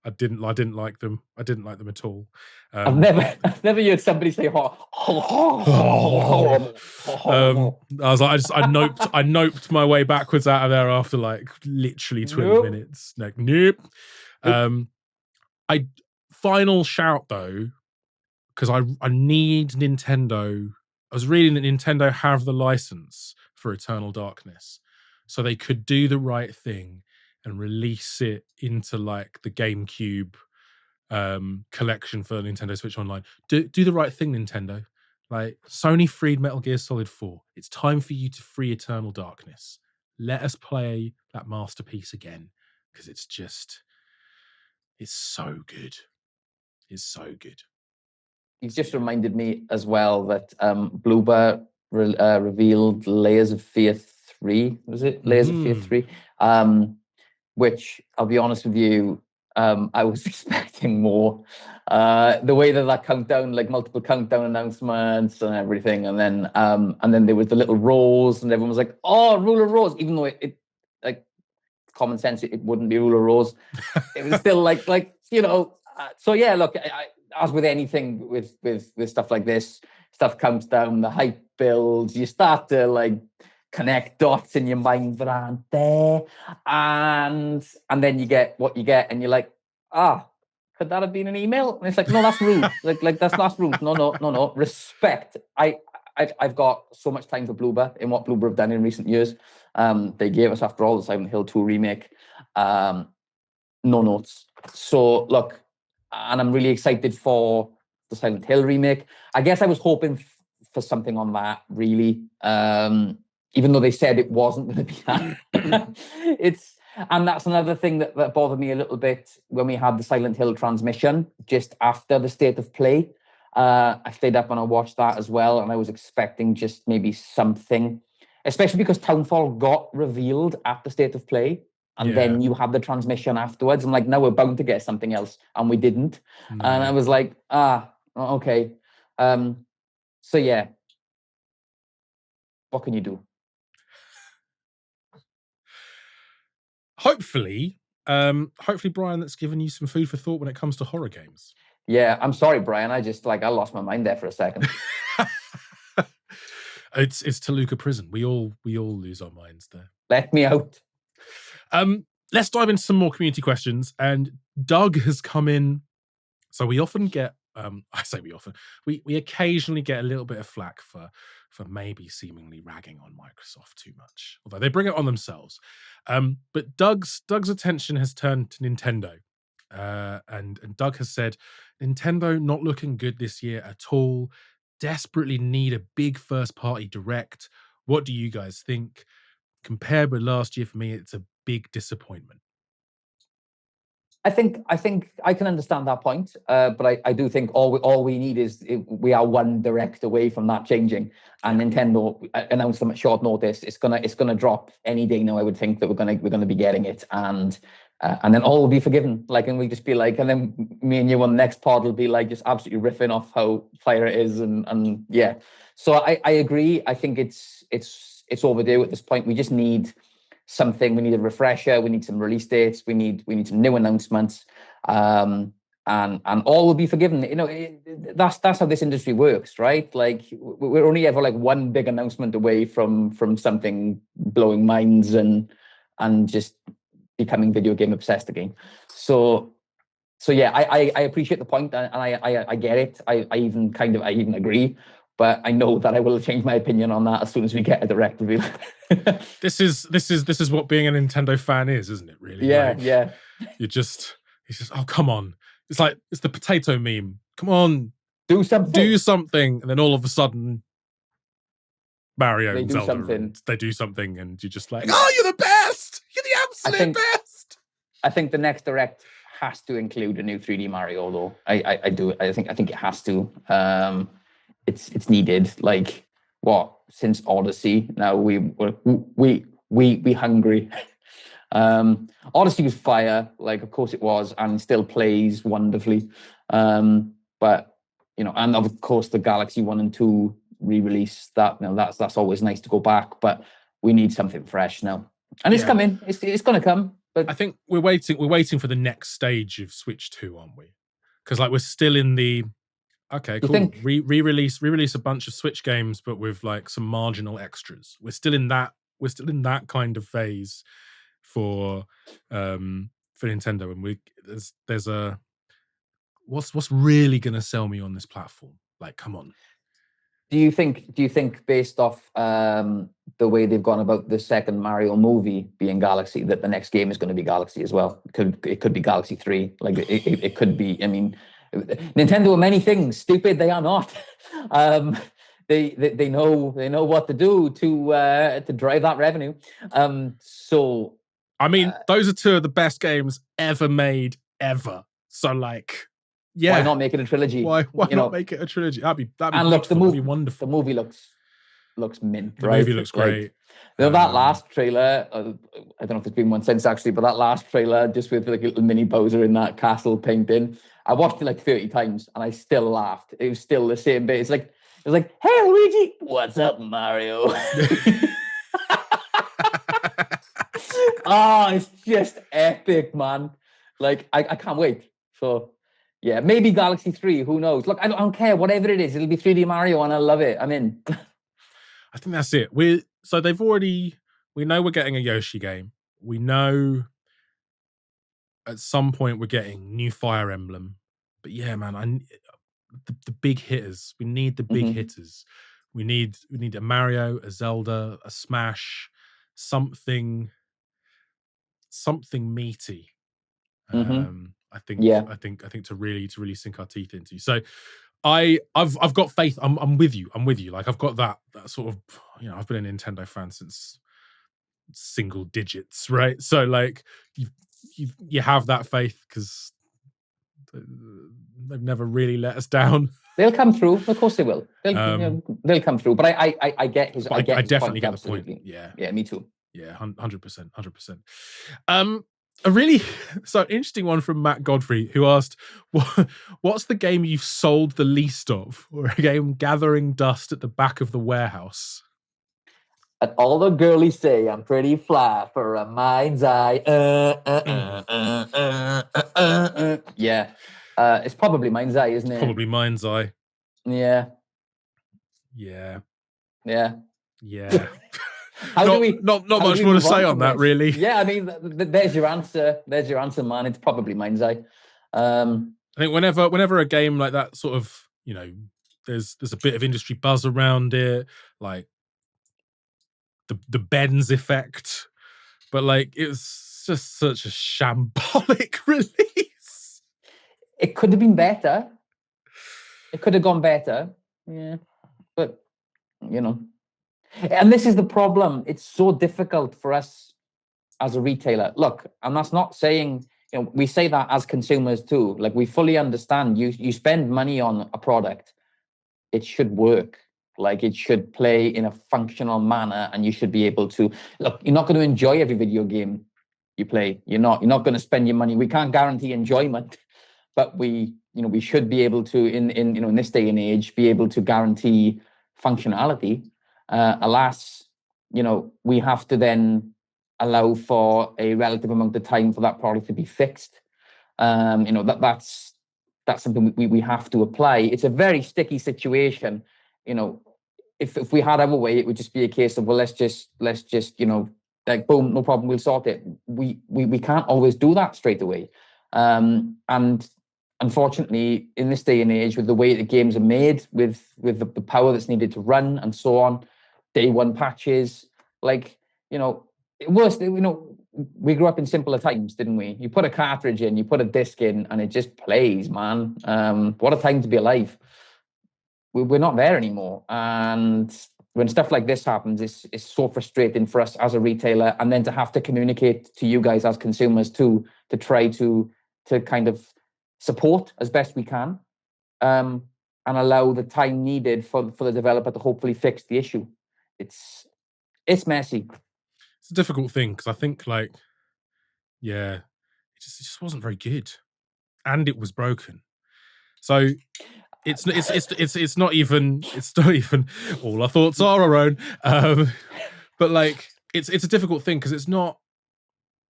I didn't like them. I didn't like them at all. I've never heard somebody say horrible. I was like, I noped my way backwards out of there after like literally 20 minutes. Like, nope. Final shout though, because I need Nintendo. I was reading that Nintendo have the license for Eternal Darkness, so they could do the right thing and release it into like the GameCube collection for Nintendo Switch Online. Do the right thing, Nintendo. Like, Sony freed Metal Gear Solid 4. It's time for you to free Eternal Darkness. Let us play that masterpiece again, because it's so good. It's so good. He's just reminded me as well that Bloober revealed Layers of Fear 3. Was it Layers of Fear 3? Which, I'll be honest with you, I was expecting more. The way that countdown, like multiple countdown announcements and everything, and then there was the little rose, and everyone was like, "Oh, Ruler Rose," even though it like common sense, it wouldn't be Ruler Rose. It was still like you know. So yeah, look, as with anything with stuff like this, stuff comes down, the hype builds, you start to like connect dots in your mind that aren't there, and then you get what you get, and you're like, could that have been an email? And it's like, no, that's rude. like that's rude. No. Respect. I've got so much time for Bloober in what Bloober have done in recent years. They gave us, after all, the Silent Hill 2 remake. No notes. So look, and I'm really excited for the Silent Hill remake. I guess I was hoping for something on that, really. Even though they said it wasn't going to be that. And that's another thing that bothered me a little bit when we had the Silent Hill transmission just after the State of Play. I stayed up and I watched that as well, and I was expecting just maybe something, especially because Townfall got revealed at the State of Play, and then you had the transmission afterwards. I'm like, no, we're bound to get something else, and we didn't. No. And I was like, okay. So yeah, what can you do? Hopefully, Brian, that's given you some food for thought when it comes to horror games. Yeah, I'm sorry, Brian. I lost my mind there for a second. It's Toluca Prison. We all lose our minds there. Let me out. Let's dive into some more community questions. And Doug has come in. So we often get, we occasionally get a little bit of flack for maybe seemingly ragging on Microsoft too much, although they bring it on themselves. But Doug's attention has turned to Nintendo. And Doug has said, Nintendo not looking good this year at all. Desperately need a big first-party direct. What do you guys think? Compared with last year, for me, it's a big disappointment. I think I can understand that point, but I do think all we need is we are one direct away from that changing, and Nintendo announced them at short notice. It's gonna drop any day now. I would think that we're gonna be getting it, and then all will be forgiven. Like, and we'll just be like, and then me and you on the next pod will be like just absolutely riffing off how fire it is, and yeah. So I agree. I think it's overdue at this point. We just need something. We need a refresher. We need some release dates. We need some new announcements, and all will be forgiven. You know, that's how this industry works, right? Like, we're only ever like one big announcement away from something blowing minds and just becoming video game obsessed again. So yeah, I appreciate the point, and I get it. I even agree. but I know that I will change my opinion on that as soon as we get a direct reveal. This is what being a Nintendo fan is, isn't it? Really? Yeah, like, yeah. It's just, oh, come on. It's like, it's the potato meme. Come on, Do something. do something. And then all of a sudden, Mario They and do Zelda, something. and they do something, and you're just like, oh, you're the best. You're the absolute best. I think the next direct has to include a new 3D Mario, though. I do. I think it has to. It's needed. Like, what, since Odyssey? Now we hungry. Odyssey was fire, like, of course it was, and still plays wonderfully. But and of course the Galaxy 1 and 2 re-release, that that's always nice to go back, but we need something fresh now. And it's coming. It's gonna come. But I think we're waiting for the next stage of Switch 2, aren't we? Because like we're still in the okay, cool. Re-release a bunch of Switch games, but with like some marginal extras. We're still in that kind of phase for Nintendo, and there's a what's really gonna sell me on this platform? Like, come on. Do you think based off the way they've gone about the second Mario movie being Galaxy, that the next game is going to be Galaxy as well? It could be Galaxy 3. Like it could be. I mean, Nintendo are many things. Stupid they are not. They know what to do to drive that revenue. So I mean, those are two of the best games ever made ever. So like, yeah, why not make it a trilogy? Why not make it a trilogy? That'd be and look, that'd be wonderful. The movie looks mint. The right? movie looks great. That last trailer, I don't know if there's been one since actually, but that last trailer, just with like a little mini Bowser in that castle painting, I watched it like 30 times and I still laughed. It was still the same bit. It's like, hey Luigi, what's up, Mario? It's just epic, man. Like, I can't wait. So yeah, maybe Galaxy 3, who knows? Look, I don't care, whatever it is, it'll be 3D Mario and I love it. I'm in. I think that's it. We know we're getting a Yoshi game. We know at some point we're getting new Fire Emblem. But yeah, man, the big hitters. We need the big hitters. We need a Mario, a Zelda, a Smash, something meaty. I think to really sink our teeth into. So I've got faith. I'm with you. Like, I've got that sort of, I've been a Nintendo fan since single digits, right? So like you have that faith because they've never really let us down. They'll come through. Of course they will. They'll come through. But I get his. I definitely get the point. Yeah, me too. Yeah, 100%. A really interesting one from Matt Godfrey, who asked, what's the game you've sold the least of, or a game gathering dust at the back of the warehouse? And all the girlies say I'm pretty fly for a mind's eye. Yeah. It's probably Mind's Eye, isn't it? Probably Mind's Eye. Yeah. Not much more to say on that, really. Yeah, I mean, there's your answer. There's your answer, man. It's probably Mind's Eye. I think whenever a game like that sort of, there's a bit of industry buzz around it, like the Benz effect, but like it's just such a shambolic release. It could have been better. It could have gone better. Yeah, but and this is the problem. It's so difficult for us as a retailer. Look, and that's not saying, we say that as consumers too. Like, we fully understand you spend money on a product, it should work. Like, it should play in a functional manner, and you should be able to look. You're not going to enjoy every video game you play. You're not going to spend your money. We can't guarantee enjoyment, but we should be able to, in this day and age, be able to guarantee functionality. Alas, we have to then allow for a relative amount of time for that product to be fixed. That's something we have to apply. It's a very sticky situation. If we had our way, it would just be a case of, well, let's just like, boom, no problem, we'll sort it. We can't always do that straight away. And unfortunately, in this day and age, with the way the games are made, with the power that's needed to run and so on, day one patches, like, worst, we grew up in simpler times, didn't we? You put a cartridge in, you put a disc in, and it just plays, man. What a time to be alive. We're not there anymore. And when stuff like this happens, it's so frustrating for us as a retailer, and then to have to communicate to you guys as consumers to try to kind of support as best we can, and allow the time needed for the developer to hopefully fix the issue. It's messy. It's a difficult thing because I think it just wasn't very good, and it was broken. So it's not even all our thoughts are our own. But it's a difficult thing because it's not.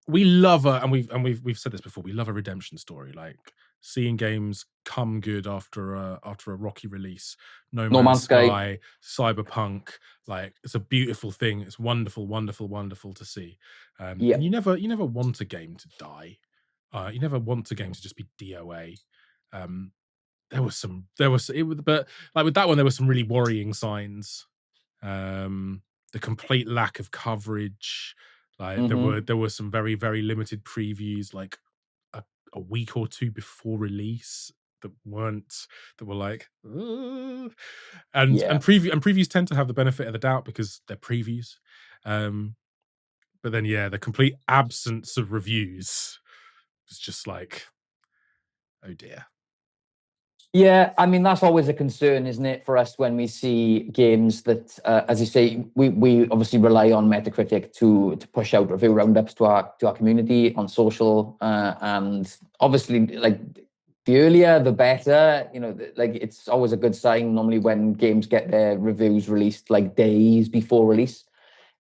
We love and we've said this before. We love a redemption story, like seeing games come good after a rocky release. No Man's Sky, Cyberpunk, it's a beautiful thing. It's wonderful, wonderful, wonderful to see. And you never want a game to die. You never want a game to just be DOA. But with that one, there were some really worrying signs. The complete lack of coverage. There were some very, very limited previews, like a week or two before release that were previews tend to have the benefit of the doubt because they're previews. But then the complete absence of reviews was just like, oh dear. Yeah, I mean, that's always a concern, isn't it, for us when we see games that, as you say, we obviously rely on Metacritic to push out review roundups to our community on social, and obviously, the earlier the better. It's always a good sign normally when games get their reviews released days before release.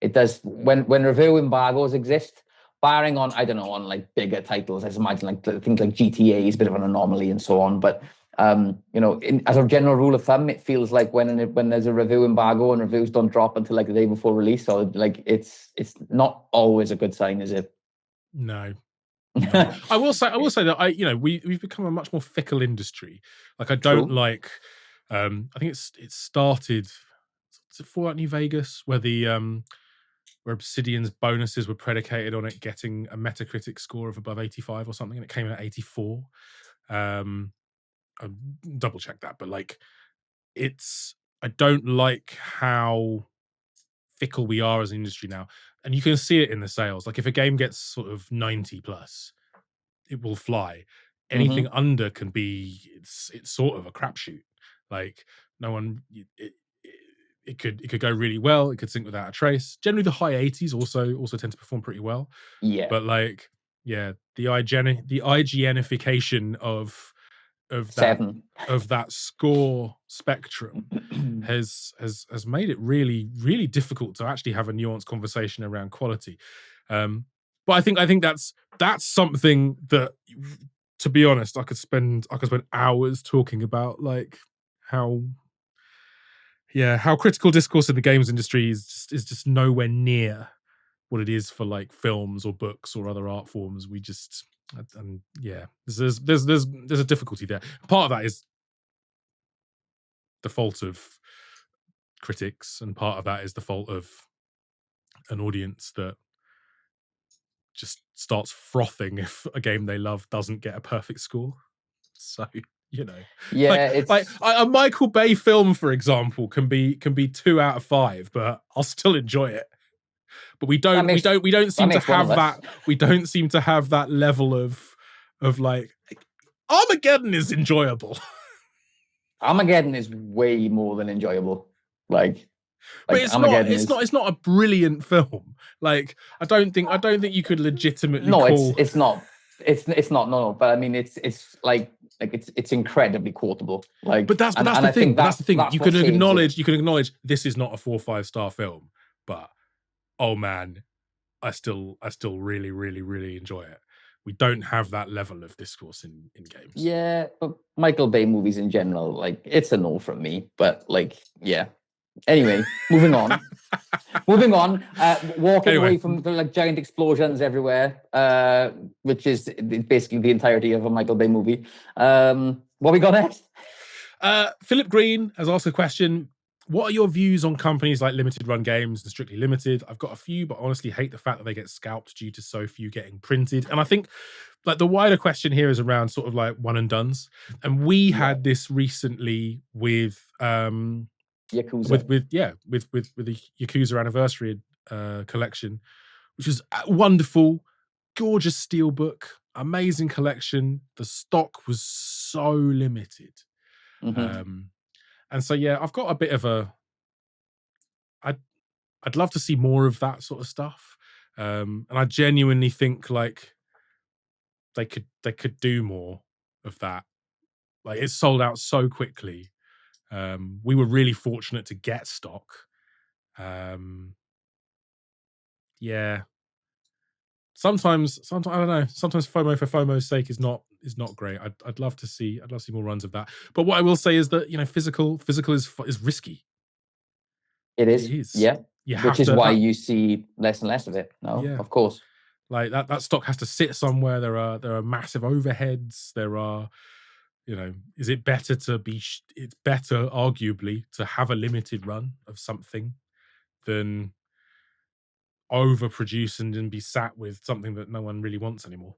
It does when review embargoes exist. Barring on, I don't know, on bigger titles, I imagine things like GTA is a bit of an anomaly and so on, but. As a general rule of thumb, it feels like when there's a review embargo and reviews don't drop until the day before release, so it's not always a good sign, is it? No. I will say that we've become a much more fickle industry. I don't True. I think it started. Is it Fallout New Vegas where where Obsidian's bonuses were predicated on it getting a Metacritic score of above 85 or something, and it came in at 84. I'll double check that, but I don't like how fickle we are as an industry now, and you can see it in the sales. If a game gets sort of 90 plus, it will fly. Anything under can be it's sort of a crapshoot. No one, it could go really well. It could sync without a trace. Generally, the high 80s also tend to perform pretty well. Yeah, but the IGNification of that score spectrum has made it really, really difficult to actually have a nuanced conversation around quality. But I think that's something that, to be honest, I could spend hours talking about, how critical discourse in the games industry is just nowhere near what it is for films or books or other art forms. There's a difficulty there. Part of that is the fault of critics, and part of that is the fault of an audience that just starts frothing if a game they love doesn't get a perfect score. So a Michael Bay film, for example, can be 2 out of 5, but I'll still enjoy it. But we don't seem to have that. We don't seem to have that level of Armageddon is enjoyable. Armageddon is way more than enjoyable. But it's not a brilliant film. I don't think you could legitimately. No, it's not. It's not. No. But I mean, it's incredibly quotable. But that's the thing. That's the thing. You can acknowledge this is not a 4 or 5 star film, but oh man, I still really, really, really enjoy it. We don't have that level of discourse in games. Yeah, but Michael Bay movies in general, it's a no from me. But yeah. Anyway, moving on. Moving on, walking Anyway. away from the like giant explosions everywhere, which is basically the entirety of a Michael Bay movie. What we got next? Philip Green has asked a question. What are your views on companies like Limited Run Games and Strictly Limited? I've got a few, but honestly hate the fact that they get scalped due to so few getting printed. And I think like the wider question here is around sort of like one and dones. And we had this recently with Yakuza. with the Yakuza anniversary collection, which was wonderful, gorgeous steelbook, amazing collection. The stock was so limited. And so yeah, I've got a bit of a I'd love to see more of that sort of stuff. And I genuinely think like they could do more of that. Like it sold out so quickly. We were really fortunate to get stock. Yeah. Sometimes I don't know. Sometimes FOMO for FOMO's sake is not great. I'd love to see more runs of that. But what I will say is that physical is risky. It is. It is. Yeah. You have Which is to, why you see less and less of it. No, Yeah. of course. Like that stock has to sit somewhere. There are massive overheads. There are, is it better to be? It's better, arguably, to have a limited run of something than overproduce and be sat with something that no one really wants anymore.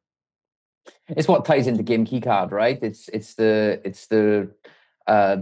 It's what ties into Game Keycard, right? It's the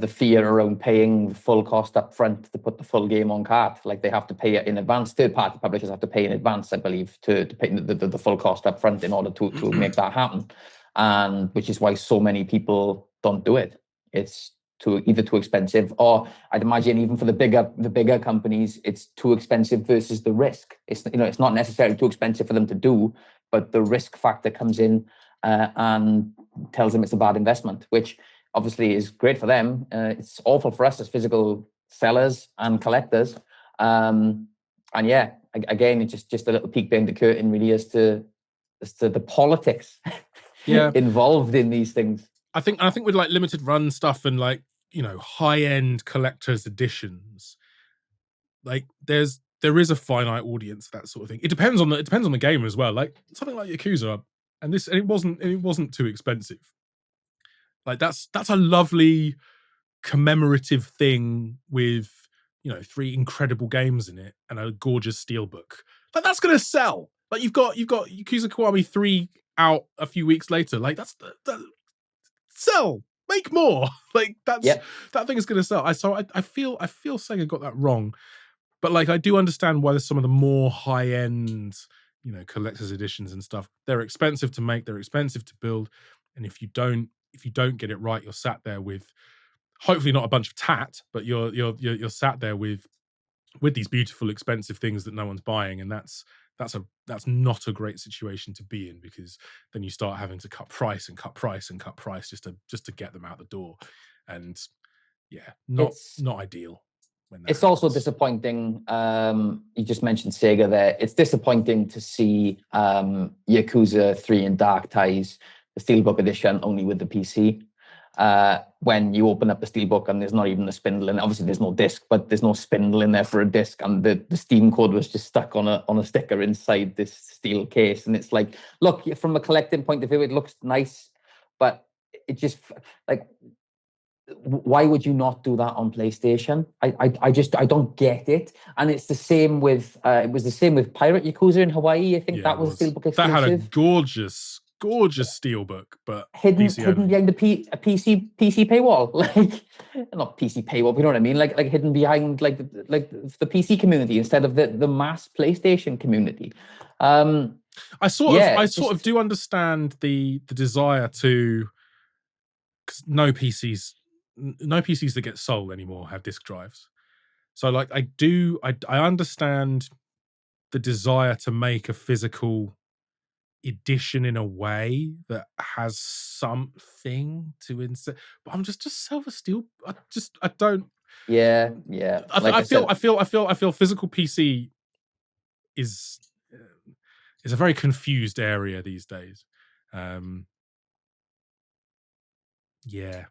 fear around paying the full cost up front to put the full game on cart. Like they have to pay it in advance. Third-party publishers have to pay in advance, I believe, to pay the full cost up front in order to make that happen. And which is why so many people don't do it. It's either too expensive, or I'd imagine even for the bigger companies, it's too expensive versus the risk. It's not necessarily too expensive for them to do, but the risk factor comes in and tells them it's a bad investment, which obviously is great for them. It's awful for us as physical sellers and collectors. And yeah, again, it's just a little peek behind the curtain, really, as to the politics involved in these things. I think with like limited run stuff and like high end collector's editions, like there is a finite audience for that sort of thing. It depends on the game as well. Like something like Yakuza, and it wasn't too expensive. Like that's a lovely commemorative thing with 3 incredible games in it and a gorgeous steelbook. Like that's gonna sell. Like you've got Yakuza Kiwami 3 out a few weeks later. Like that's sell, make more. Like that thing is gonna sell. I feel Sega got that wrong. But like I do understand why there's some of the more high end, collector's editions and stuff. They're expensive to make, they're expensive to build, and if you don't get it right, you're sat there with hopefully not a bunch of tat, but you're sat there with these beautiful expensive things that no one's buying, and that's not a great situation to be in, because then you start having to cut price just to get them out the door, and yeah, not ideal. It's also disappointing. You just mentioned Sega there. It's disappointing to see Yakuza 3 in Dark Ties, the Steelbook edition, only with the PC. When you open up the Steelbook and there's not even a spindle in it. Obviously, there's no disc, but there's no spindle in there for a disc, and the Steam code was just stuck on a sticker inside this steel case. And it's like, look, from a collecting point of view, it looks nice, but it just like, why would you not do that on PlayStation? I don't get it. And it's the same with it was the same with Pirate Yakuza in Hawaii. I think that was a Steelbook exclusive. That had a gorgeous steelbook, but hidden behind a PC paywall, like not PC paywall, but you know what I mean, like hidden behind like the PC community instead of the mass PlayStation community. I sort of do understand the desire to, because no PCs that get sold anymore have disk drives. So like I understand the desire to make a physical edition in a way that has something to insert, but I'm just sell the steel. I don't. Yeah. I feel physical PC is a very confused area these days. Yeah.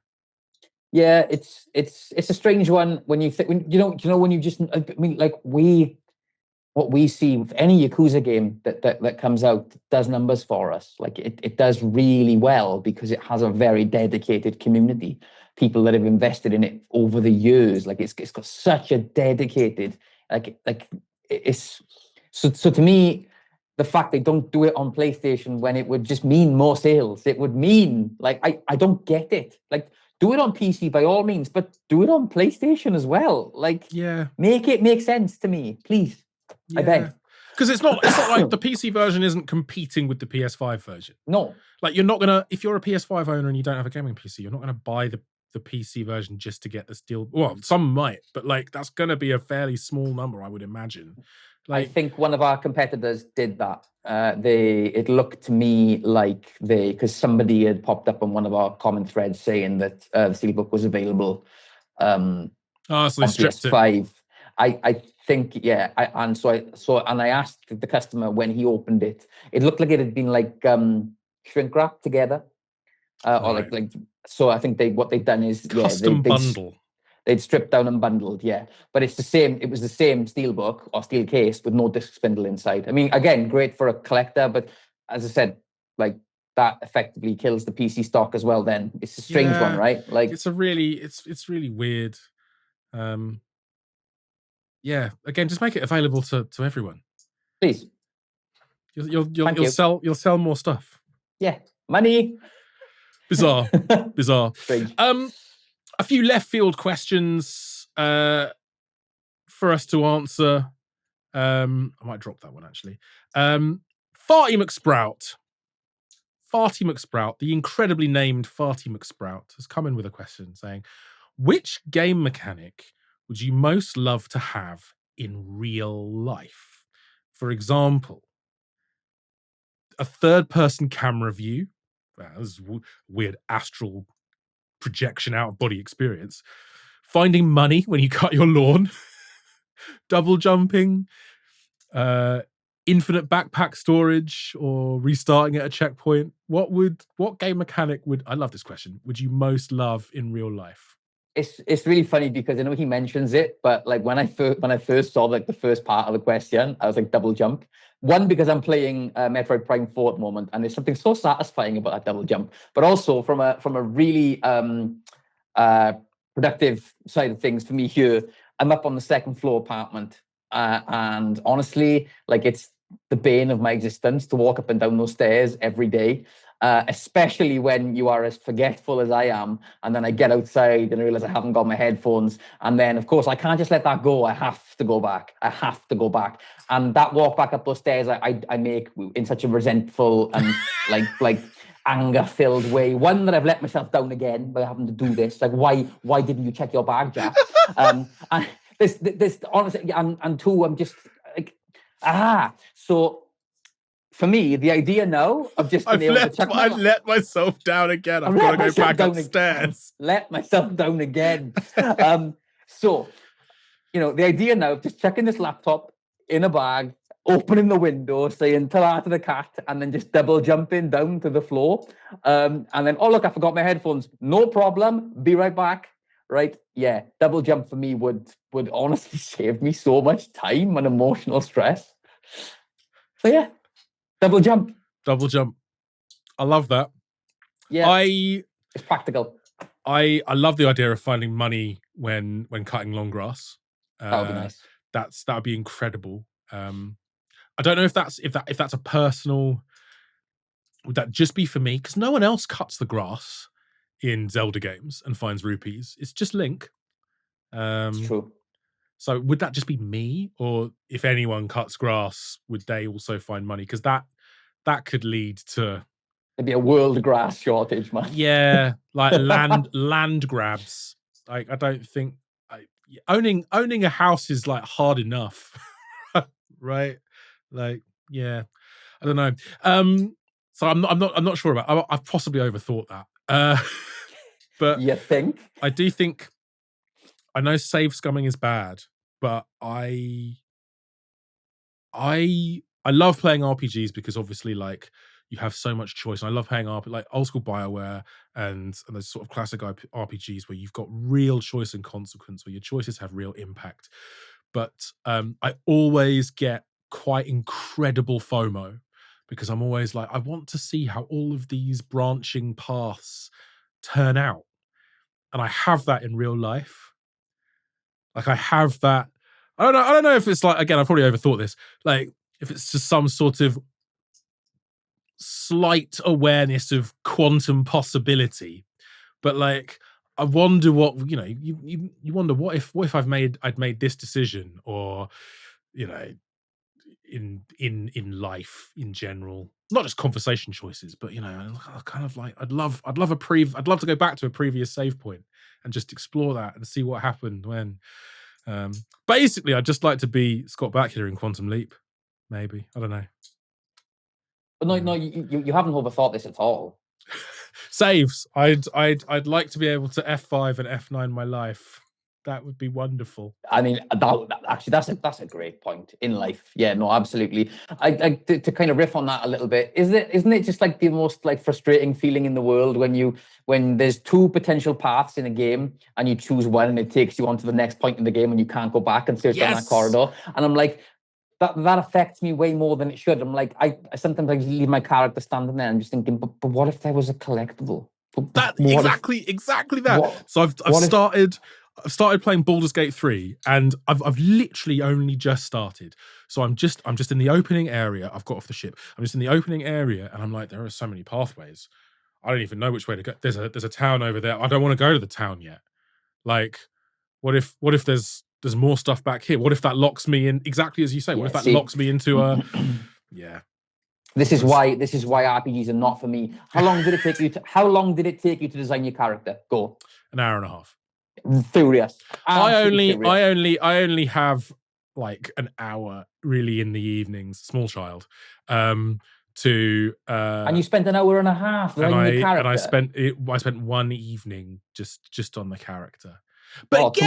Yeah, it's a strange one when you think, when you just, I mean, like we what we see with any Yakuza game that comes out does numbers for us. Like it does really well because it has a very dedicated community, people that have invested in it over the years. Like it's got such a dedicated, it's so to me, the fact they don't do it on PlayStation when it would just mean more sales, it would mean like I don't get it. Like do it on PC by all means, but do it on PlayStation as well. Like make it make sense to me, please. I beg. Because it's not like the PC version isn't competing with the PS5 version. No. Like you're not gonna, if you're a PS5 owner and you don't have a gaming PC, you're not gonna buy the PC version just to get this deal. Well, some might, but like that's gonna be a fairly small number, I would imagine. Like, I think one of our competitors did that. It looked to me like because somebody had popped up on one of our comment threads saying that the Steelbook was available so they on stripped PS5. it. I think, yeah. I asked the customer when he opened it. It looked like it had been like shrink wrapped together, or like. So I think what they've done is custom bundle. They'd stripped down and bundled, but it's the same. It was the same steelbook or steel case with no disc spindle inside. I mean, again, great for a collector, but as I said, like that effectively kills the PC stock as well. Then it's a strange one, right? Like it's really weird. Again, just make it available to everyone, please. You'll sell more stuff. Yeah, money. Bizarre. Strange. A few left field questions for us to answer. I might drop that one actually. Farty McSprout, the incredibly named Farty McSprout, has come in with a question saying, which game mechanic would you most love to have in real life? For example, a third-person camera view. Wow, this is weird astral projection out of body experience. Finding money when you cut your lawn. Double jumping. Infinite backpack storage, or restarting at a checkpoint. What game mechanic I love this question, would you most love in real life? It's really funny because I know he mentions it, but like when I first saw like the first part of the question, I was like double jump. One, because I'm playing Metroid Prime 4 at the moment, and there's something so satisfying about that double jump. But also from a really productive side of things for me here, I'm up on the second floor apartment, and honestly, like it's the bane of my existence to walk up and down those stairs every day. Especially when you are as forgetful as I am, and then I get outside and I realize I haven't got my headphones, and then of course I can't just let that go. I have to go back. And that walk back up those stairs I make in such a resentful and like anger-filled way. One, that I've let myself down again by having to do this. Like why didn't you check your bag, Jack? And this honestly, and two, I'm just like so. For me, the idea now of just being able to check I've let myself down again. I've got to go back upstairs. Let myself down again. So, the idea now of just checking this laptop in a bag, opening the window, saying ta-ra to the cat, and then just double jumping down to the floor. And then, oh, look, I forgot my headphones. No problem. Be right back. Right? Yeah. Double jump for me would honestly save me so much time and emotional stress. So, yeah. Double jump. I love that. Yeah. It's practical. I love the idea of finding money when cutting long grass. That would be nice. That would be incredible. I don't know if that's a personal. Would that just be for me? Because no one else cuts the grass in Zelda games and finds rupees. It's just Link. It's true. So would that just be me, or if anyone cuts grass, would they also find money? Because that could lead to there'd be a world grass shortage, man. Yeah, like land grabs. Like I don't think owning a house is like hard enough, right? Like yeah, I don't know. So I'm not sure about. I've possibly overthought that. But you think? I do think. I know save scumming is bad, but I love playing RPGs because obviously, like, you have so much choice. And I love playing like old school BioWare and those sort of classic RPGs where you've got real choice and consequence, where your choices have real impact. but I always get quite incredible FOMO because I'm always like, I want to see how all of these branching paths turn out. And I have that in real life. Like I have that. I don't know if it's like, again, I've probably overthought this. Like if it's just some sort of slight awareness of quantum possibility, but like I wonder what, you know, you wonder what if I'd made this decision, or you know, in life in general, not just conversation choices, but you know, kind of like I'd love to go back to a previous save point and just explore that and see what happened when. Basically, I'd just like to be Scott Bakula in Quantum Leap. Maybe, I don't know. But no, you haven't overthought this at all. Saves. I'd like to be able to F5 and F9 my life. That would be wonderful. I mean, actually, that's a great point in life. Yeah, no, absolutely. To kind of riff on that a little bit. Isn't it just like the most like frustrating feeling in the world when there's two potential paths in a game and you choose one and it takes you on to the next point in the game and you can't go back and search down that corridor. And I'm like, that affects me way more than it should. I'm like, I sometimes I just leave my character standing there and just thinking, but what if there was a collectible? Exactly that. So I've started playing Baldur's Gate 3, and I've literally only just started. So I'm just in the opening area. I've got off the ship. I'm just in the opening area, and I'm like, there are so many pathways. I don't even know which way to go. There's a town over there. I don't want to go to the town yet. Like, what if there's more stuff back here? What if that locks me in, exactly as you say? What if that locks me into a yeah? This is why RPGs are not for me. How long did it take you to design your character? Go. An hour and a half. Furious. I only have like an hour really in the evenings, small child, to and you spent an hour and a half designing your character. And I spent one evening just on the character. But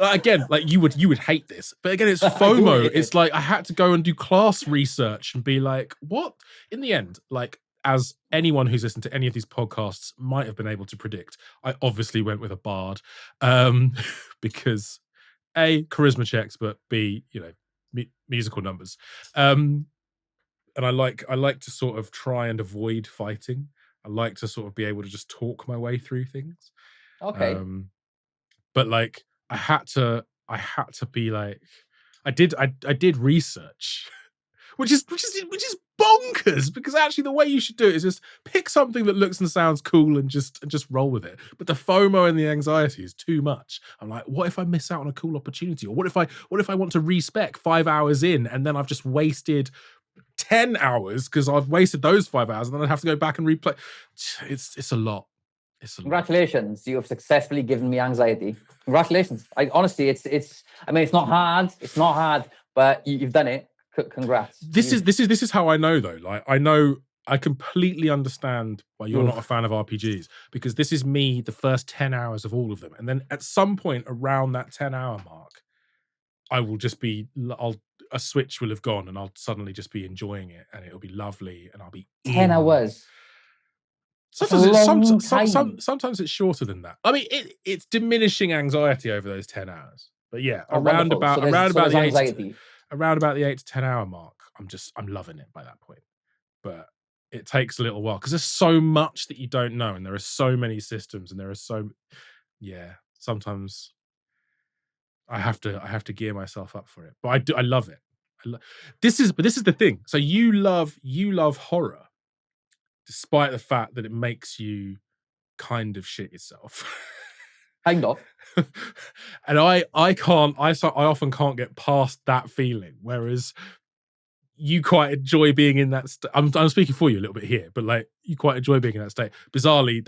again, like you would hate this. But again, it's FOMO. It's like I had to go and do class research and be like, what? In the end, like, as anyone who's listened to any of these podcasts might have been able to predict, I obviously went with a bard, because A, charisma checks, but B, you know, musical numbers. And I like to sort of try and avoid fighting. I like to sort of be able to just talk my way through things. Okay. But like I had to be like, I did research, which is bonkers, because actually the way you should do it is just pick something that looks and sounds cool and just roll with it. But the FOMO and the anxiety is too much. I'm like, what if I miss out on a cool opportunity? Or what if I want to respec 5 hours in and then I've just wasted 10 hours because I've wasted those 5 hours and then I have to go back and replay. It's a lot. Congratulations, you have successfully given me anxiety. Congratulations. Honestly, it's I mean, it's not hard, but you've done it. Congrats. This is how I know though. Like I completely understand why you're not a fan of RPGs, because this is me the first 10 hours of all of them. And then at some point around that 10-hour mark, I will just be, a switch will have gone and I'll suddenly just be enjoying it and it'll be lovely and I'll be 10 hours. Sometimes it's shorter than that. I mean, it's diminishing anxiety over those 10 hours. But yeah, around about the 8 to 10 hour mark, I'm loving it by that point. But it takes a little while because there's so much that you don't know, and there are so many systems, and there are sometimes I have to gear myself up for it. But I love it. This is the thing. So you love horror, despite the fact that it makes you kind of shit yourself. Kind of. And I often can't get past that feeling, whereas you quite enjoy being in that I'm speaking for you a little bit here, but like you quite enjoy being in that state. Bizarrely,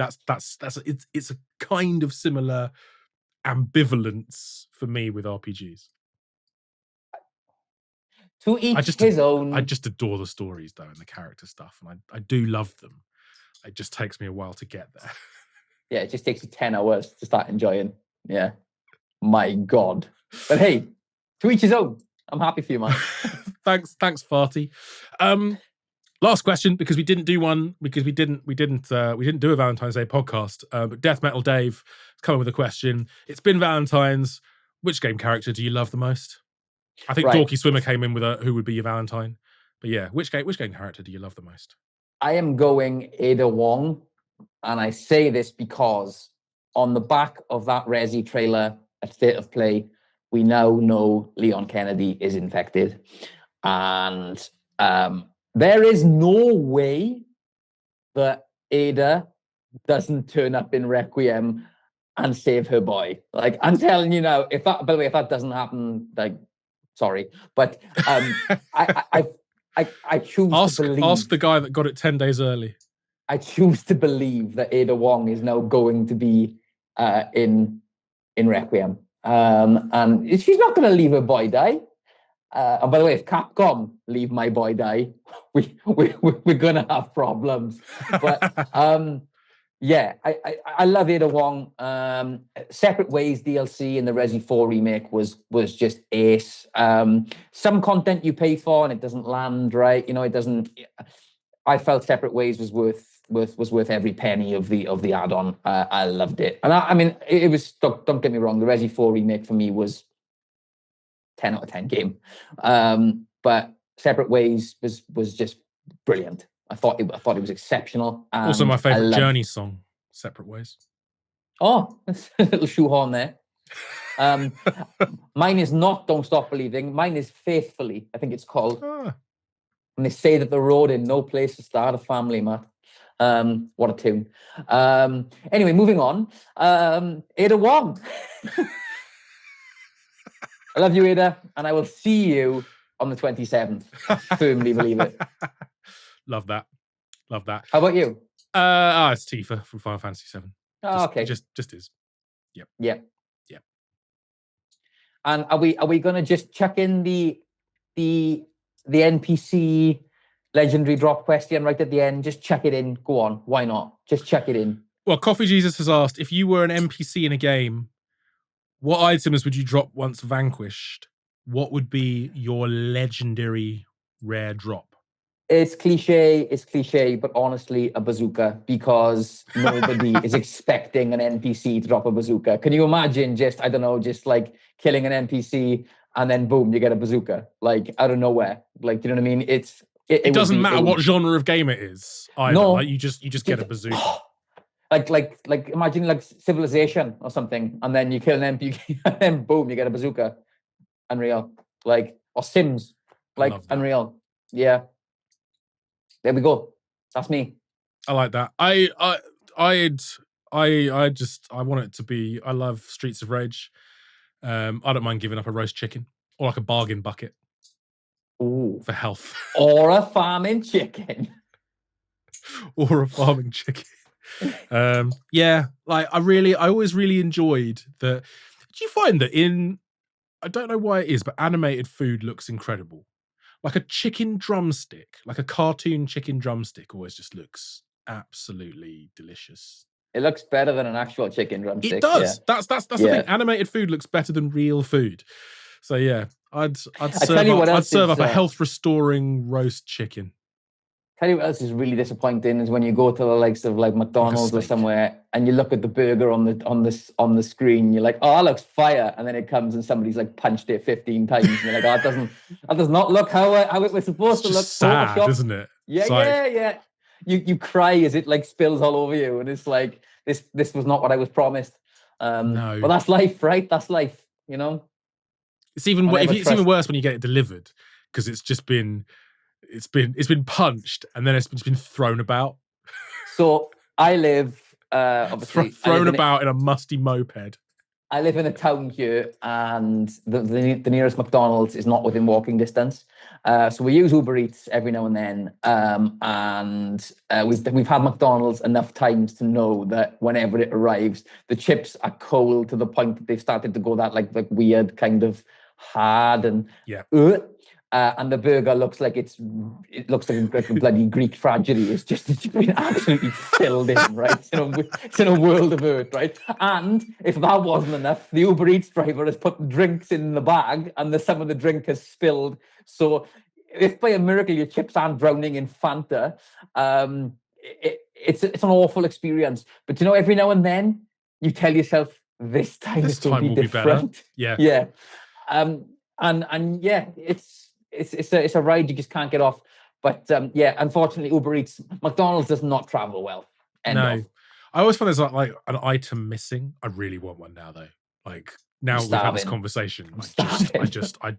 it's a kind of similar ambivalence for me with RPGs. To each his own. I just adore the stories though and the character stuff, and I do love them. It just takes me a while to get there. Yeah, it just takes you 10 hours to start enjoying. Yeah. My God. But hey, to each his own. I'm happy for you, man. Thanks, Farty. Last question, because we didn't do one, because we didn't do a Valentine's Day podcast. But Death Metal Dave is coming with a question. It's been Valentine's. Which game character do you love the most? I think Right. Dorky Swimmer came in with a who would be your Valentine. But yeah, which game character do you love the most? I am going Ada Wong, and I say this because on the back of that Resi trailer at State of Play, we now know Leon Kennedy is infected. And there is no way that Ada doesn't turn up in Requiem and save her boy. Like, I'm telling you now, if that, by the way, if that doesn't happen, like, sorry, but I choose to believe. Ask the guy that got it 10 days early. I choose to believe that Ada Wong is now going to be in Requiem, and she's not going to leave her boy die. And by the way, if Capcom leave my boy die, we're going to have problems. But yeah, I love Ada Wong. Separate Ways DLC in the Resi 4 remake was just ace. Some content you pay for and it doesn't land right. You know, it doesn't. I felt Separate Ways was worth every penny of the add-on. I loved it, and I mean, it was. Don't get me wrong, the Resi 4 remake for me was 10 out of 10 game, but Separate Ways was just brilliant. I thought it was exceptional. Also, my favorite Journey song, Separate Ways. Oh, that's a little shoehorn there. Mine is not Don't Stop Believing. Mine is Faithfully, I think it's called. And they say that the road in no place to start a family, Matt. What a tune. Anyway, moving on. Ada Wong. I love you, Ada, and I will see you on the 27th. I firmly believe it. Love that. How about you? It's Tifa from Final Fantasy VII. Okay. Just is. Yep. Yep. And are we going to just chuck in the NPC legendary drop question right at the end? Just chuck it in. Go on. Why not? Just chuck it in. Well, Coffee Jesus has asked, if you were an NPC in a game, what items would you drop once vanquished? What would be your legendary rare drop? It's cliche, but honestly, a bazooka, because nobody is expecting an NPC to drop a bazooka. Can you imagine just like killing an NPC and then boom, you get a bazooka, like out of nowhere. Like, you know what I mean? It doesn't matter what genre of game it is either. No, like you just get a bazooka. Like imagine like Civilization or something, and then you kill an NPC and then boom, you get a bazooka. Unreal. Like, or Sims. Like, unreal. Yeah. There we go. That's me. I like that. I want it to be. I love Streets of Rage. I don't mind giving up a roast chicken or like a bargain bucket. Ooh. For health. Or a farming chicken. Or a farming chicken. Yeah, like I always really enjoyed the. Did you find that I don't know why it is, but animated food looks incredible. Like a chicken drumstick, like a cartoon chicken drumstick always just looks absolutely delicious. It looks better than an actual chicken drumstick. It does. Yeah. That's the thing. Animated food looks better than real food. So yeah, I'd serve up a health restoring roast chicken. Tell you what else is really disappointing is when you go to the likes of like McDonald's or somewhere and you look at the burger on the screen, you're like, oh, that looks fire, and then it comes and somebody's like punched it 15 times, and you're like, oh, that does not look how it was supposed to look. Sad, isn't it? Yeah. You cry as it like spills all over you, and it's like this was not what I was promised. No, but that's life, right? That's life, you know. It's even worse when you get it delivered, because it's been punched and then it's been thrown about. So I live obviously thrown about in a musty moped. I live in a town here, and the nearest McDonald's is not within walking distance. So we use Uber Eats every now and then, and we've had McDonald's enough times to know that whenever it arrives, the chips are cold to the point that they've started to go that like weird kind of hard and and the burger looks like it looks like a bloody Greek tragedy. It's been absolutely filled in, right? It's in a world of hurt, right? And if that wasn't enough, the Uber Eats driver has put drinks in the bag, and some of the drink has spilled. So if by a miracle your chips aren't drowning in Fanta, it's an awful experience. But every now and then you tell yourself, this time This it's going to time be will be better. different. Yeah. Yeah. And yeah, it's a ride you just can't get off. But yeah, unfortunately, Uber Eats, McDonald's does not travel well. End No. of. I always find there's like an item missing. I really want one now though. Like now we've had this starving. conversation. I'm I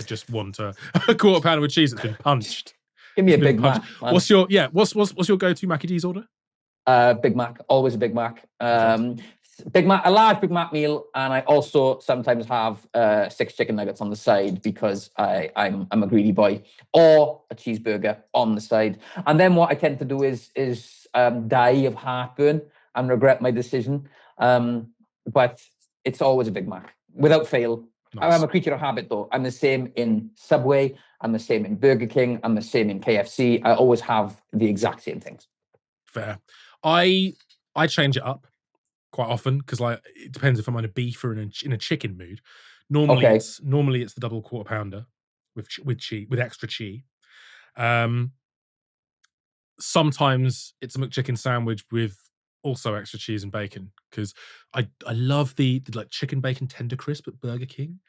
just want a quarter pounder with cheese that's been punched. Give me a It's been Big Mac. punched. Man. What's your go-to Mackie D's order? Big Mac, always a Big Mac. Big Mac, a large Big Mac meal, and I also sometimes have 6 chicken nuggets on the side because I'm a greedy boy, or a cheeseburger on the side. And then what I tend to do is die of heartburn and regret my decision. But it's always a Big Mac without fail. Nice. I'm a creature of habit, though. I'm the same in Subway. I'm the same in Burger King. I'm the same in KFC. I always have the exact same things. Fair. I change it up quite often because like it depends if I'm on a beef or in a chicken mood. Normally it's the double quarter pounder with cheese, with extra cheese. Sometimes it's a McChicken sandwich with also extra cheese and bacon because I love the like chicken bacon tender crisp at Burger King.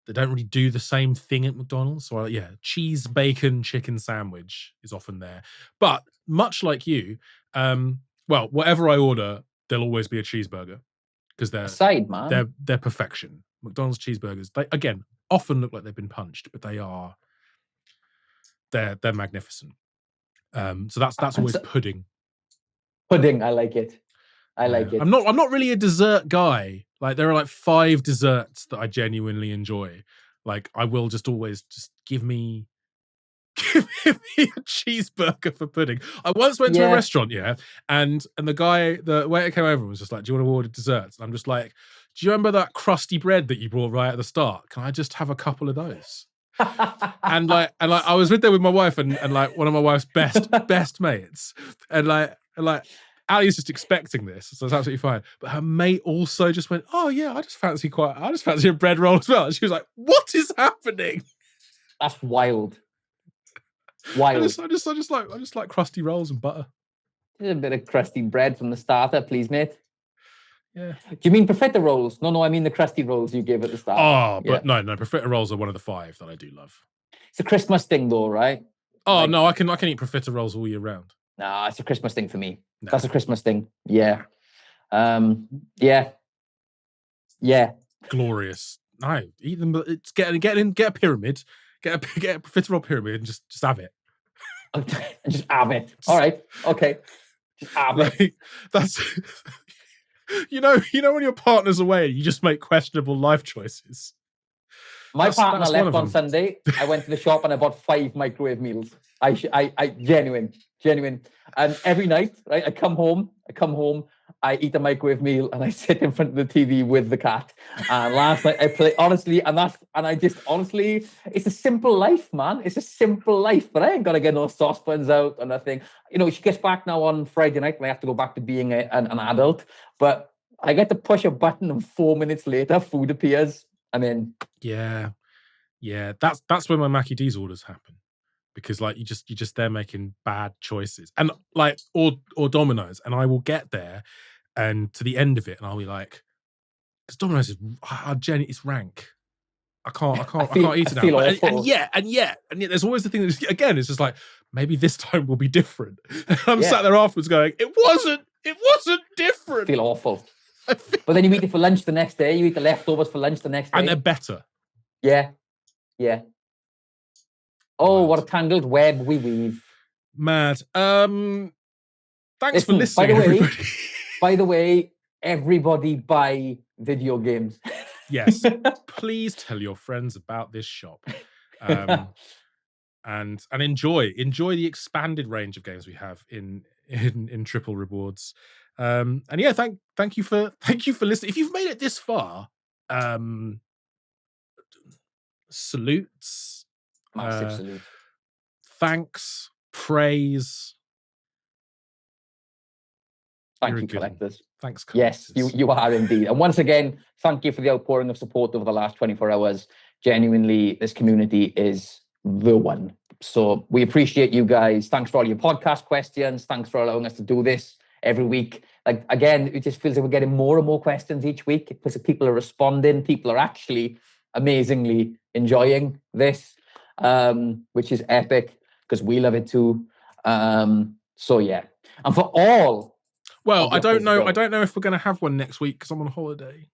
They don't really do the same thing at McDonald's. So cheese bacon chicken sandwich is often there. But much like you, well, whatever I order, there'll always be a cheeseburger because they're perfection. McDonald's cheeseburgers, they again often look like they've been punched, but they're magnificent. So that's always pudding. Pudding, I like it. I like it. I'm not really a dessert guy. Like there are like 5 desserts that I genuinely enjoy. Like I will just always just give me a cheeseburger for pudding. I once went to a restaurant, and the waiter came over and was just like, "Do you want to order desserts?" And I'm just like, "Do you remember that crusty bread that you brought right at the start? Can I just have a couple of those?" and I was with there with my wife and like one of my wife's best mates, and like Ali's just expecting this, so it's absolutely fine. But her mate also just went, "Oh yeah, I just fancy a bread roll as well." And she was like, "What is happening?" That's wild. Wild. I just like crusty rolls and butter. Just a bit of crusty bread from the starter, please, mate. Yeah. Do you mean profiterole rolls? No, I mean the crusty rolls you gave at the start. Oh, but no, profiterole rolls are one of the 5 that I do love. It's a Christmas thing, though, right? Oh no, I can eat profiterole rolls all year round. Nah, it's a Christmas thing for me. No. That's a Christmas thing. Yeah. Yeah. Glorious. No, eat them. It's get a pyramid. Get a profiterole pyramid and just have it. Just have it. All right. Okay. Just have it. That's you know when your partner's away, you just make questionable life choices. My partner left on Sunday. I went to the shop and I bought 5 microwave meals. I genuine. And every night, right, I come home, I eat a microwave meal and I sit in front of the TV with the cat. And last night I played, honestly, it's a simple life, man. It's a simple life, but I ain't got to get no saucepans out or nothing. You know, she gets back now on Friday night and I have to go back to being an adult, but I get to push a button and 4 minutes later, food appears. I'm in. Yeah. That's when my Mackie D's orders happen. Because like you're just there making bad choices, and like or Domino's, and I will get there and to the end of it, and I'll be like, because Domino's is it's rank. I can't eat it now. And yet, there's always the thing that again, it's just like maybe this time will be different. And I'm sat there afterwards going, it wasn't different. I feel awful. But then you eat it for lunch the next day. You eat the leftovers for lunch the next day, and they're better. Yeah. Oh, what a tangled web we weave. Mad. Thanks for listening, everybody. By the way, everybody buy video games. Yes. Please tell your friends about this shop. And enjoy the expanded range of games we have in Triple Rewards. And yeah, thank you for listening. If you've made it this far, salutes. Massive salute. Thanks, praise. Thank you, collectors. Thanks, collectors. Yes, you are indeed. And once again, thank you for the outpouring of support over the last 24 hours. Genuinely, this community is the one. So we appreciate you guys. Thanks for all your podcast questions. Thanks for allowing us to do this every week. like, again, it just feels like we're getting more and more questions each week because people are responding. People are actually amazingly enjoying this, which is epic because we love it too. So yeah, and for all. Well, I don't know. I don't know if we're going to have one next week because I'm on holiday.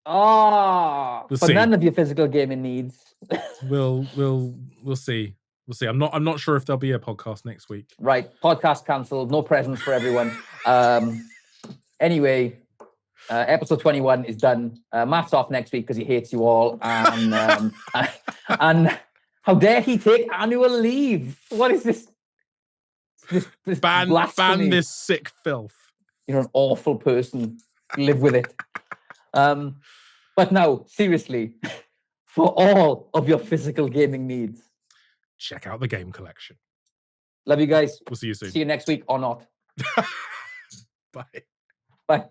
We'll see. None of your physical gaming needs. We'll see. We'll see. I'm not sure if there'll be a podcast next week. Right, podcast cancelled. No presents for everyone. Anyway, episode 21 is done. Matt's off next week because he hates you all, and and how dare he take annual leave? What is this? This ban blasphemy. This sick filth. You're an awful person. Live with it. But no, seriously, for all of your physical gaming needs, check out the game collection. Love you guys. We'll see you soon. See you next week or not. Bye. Bye.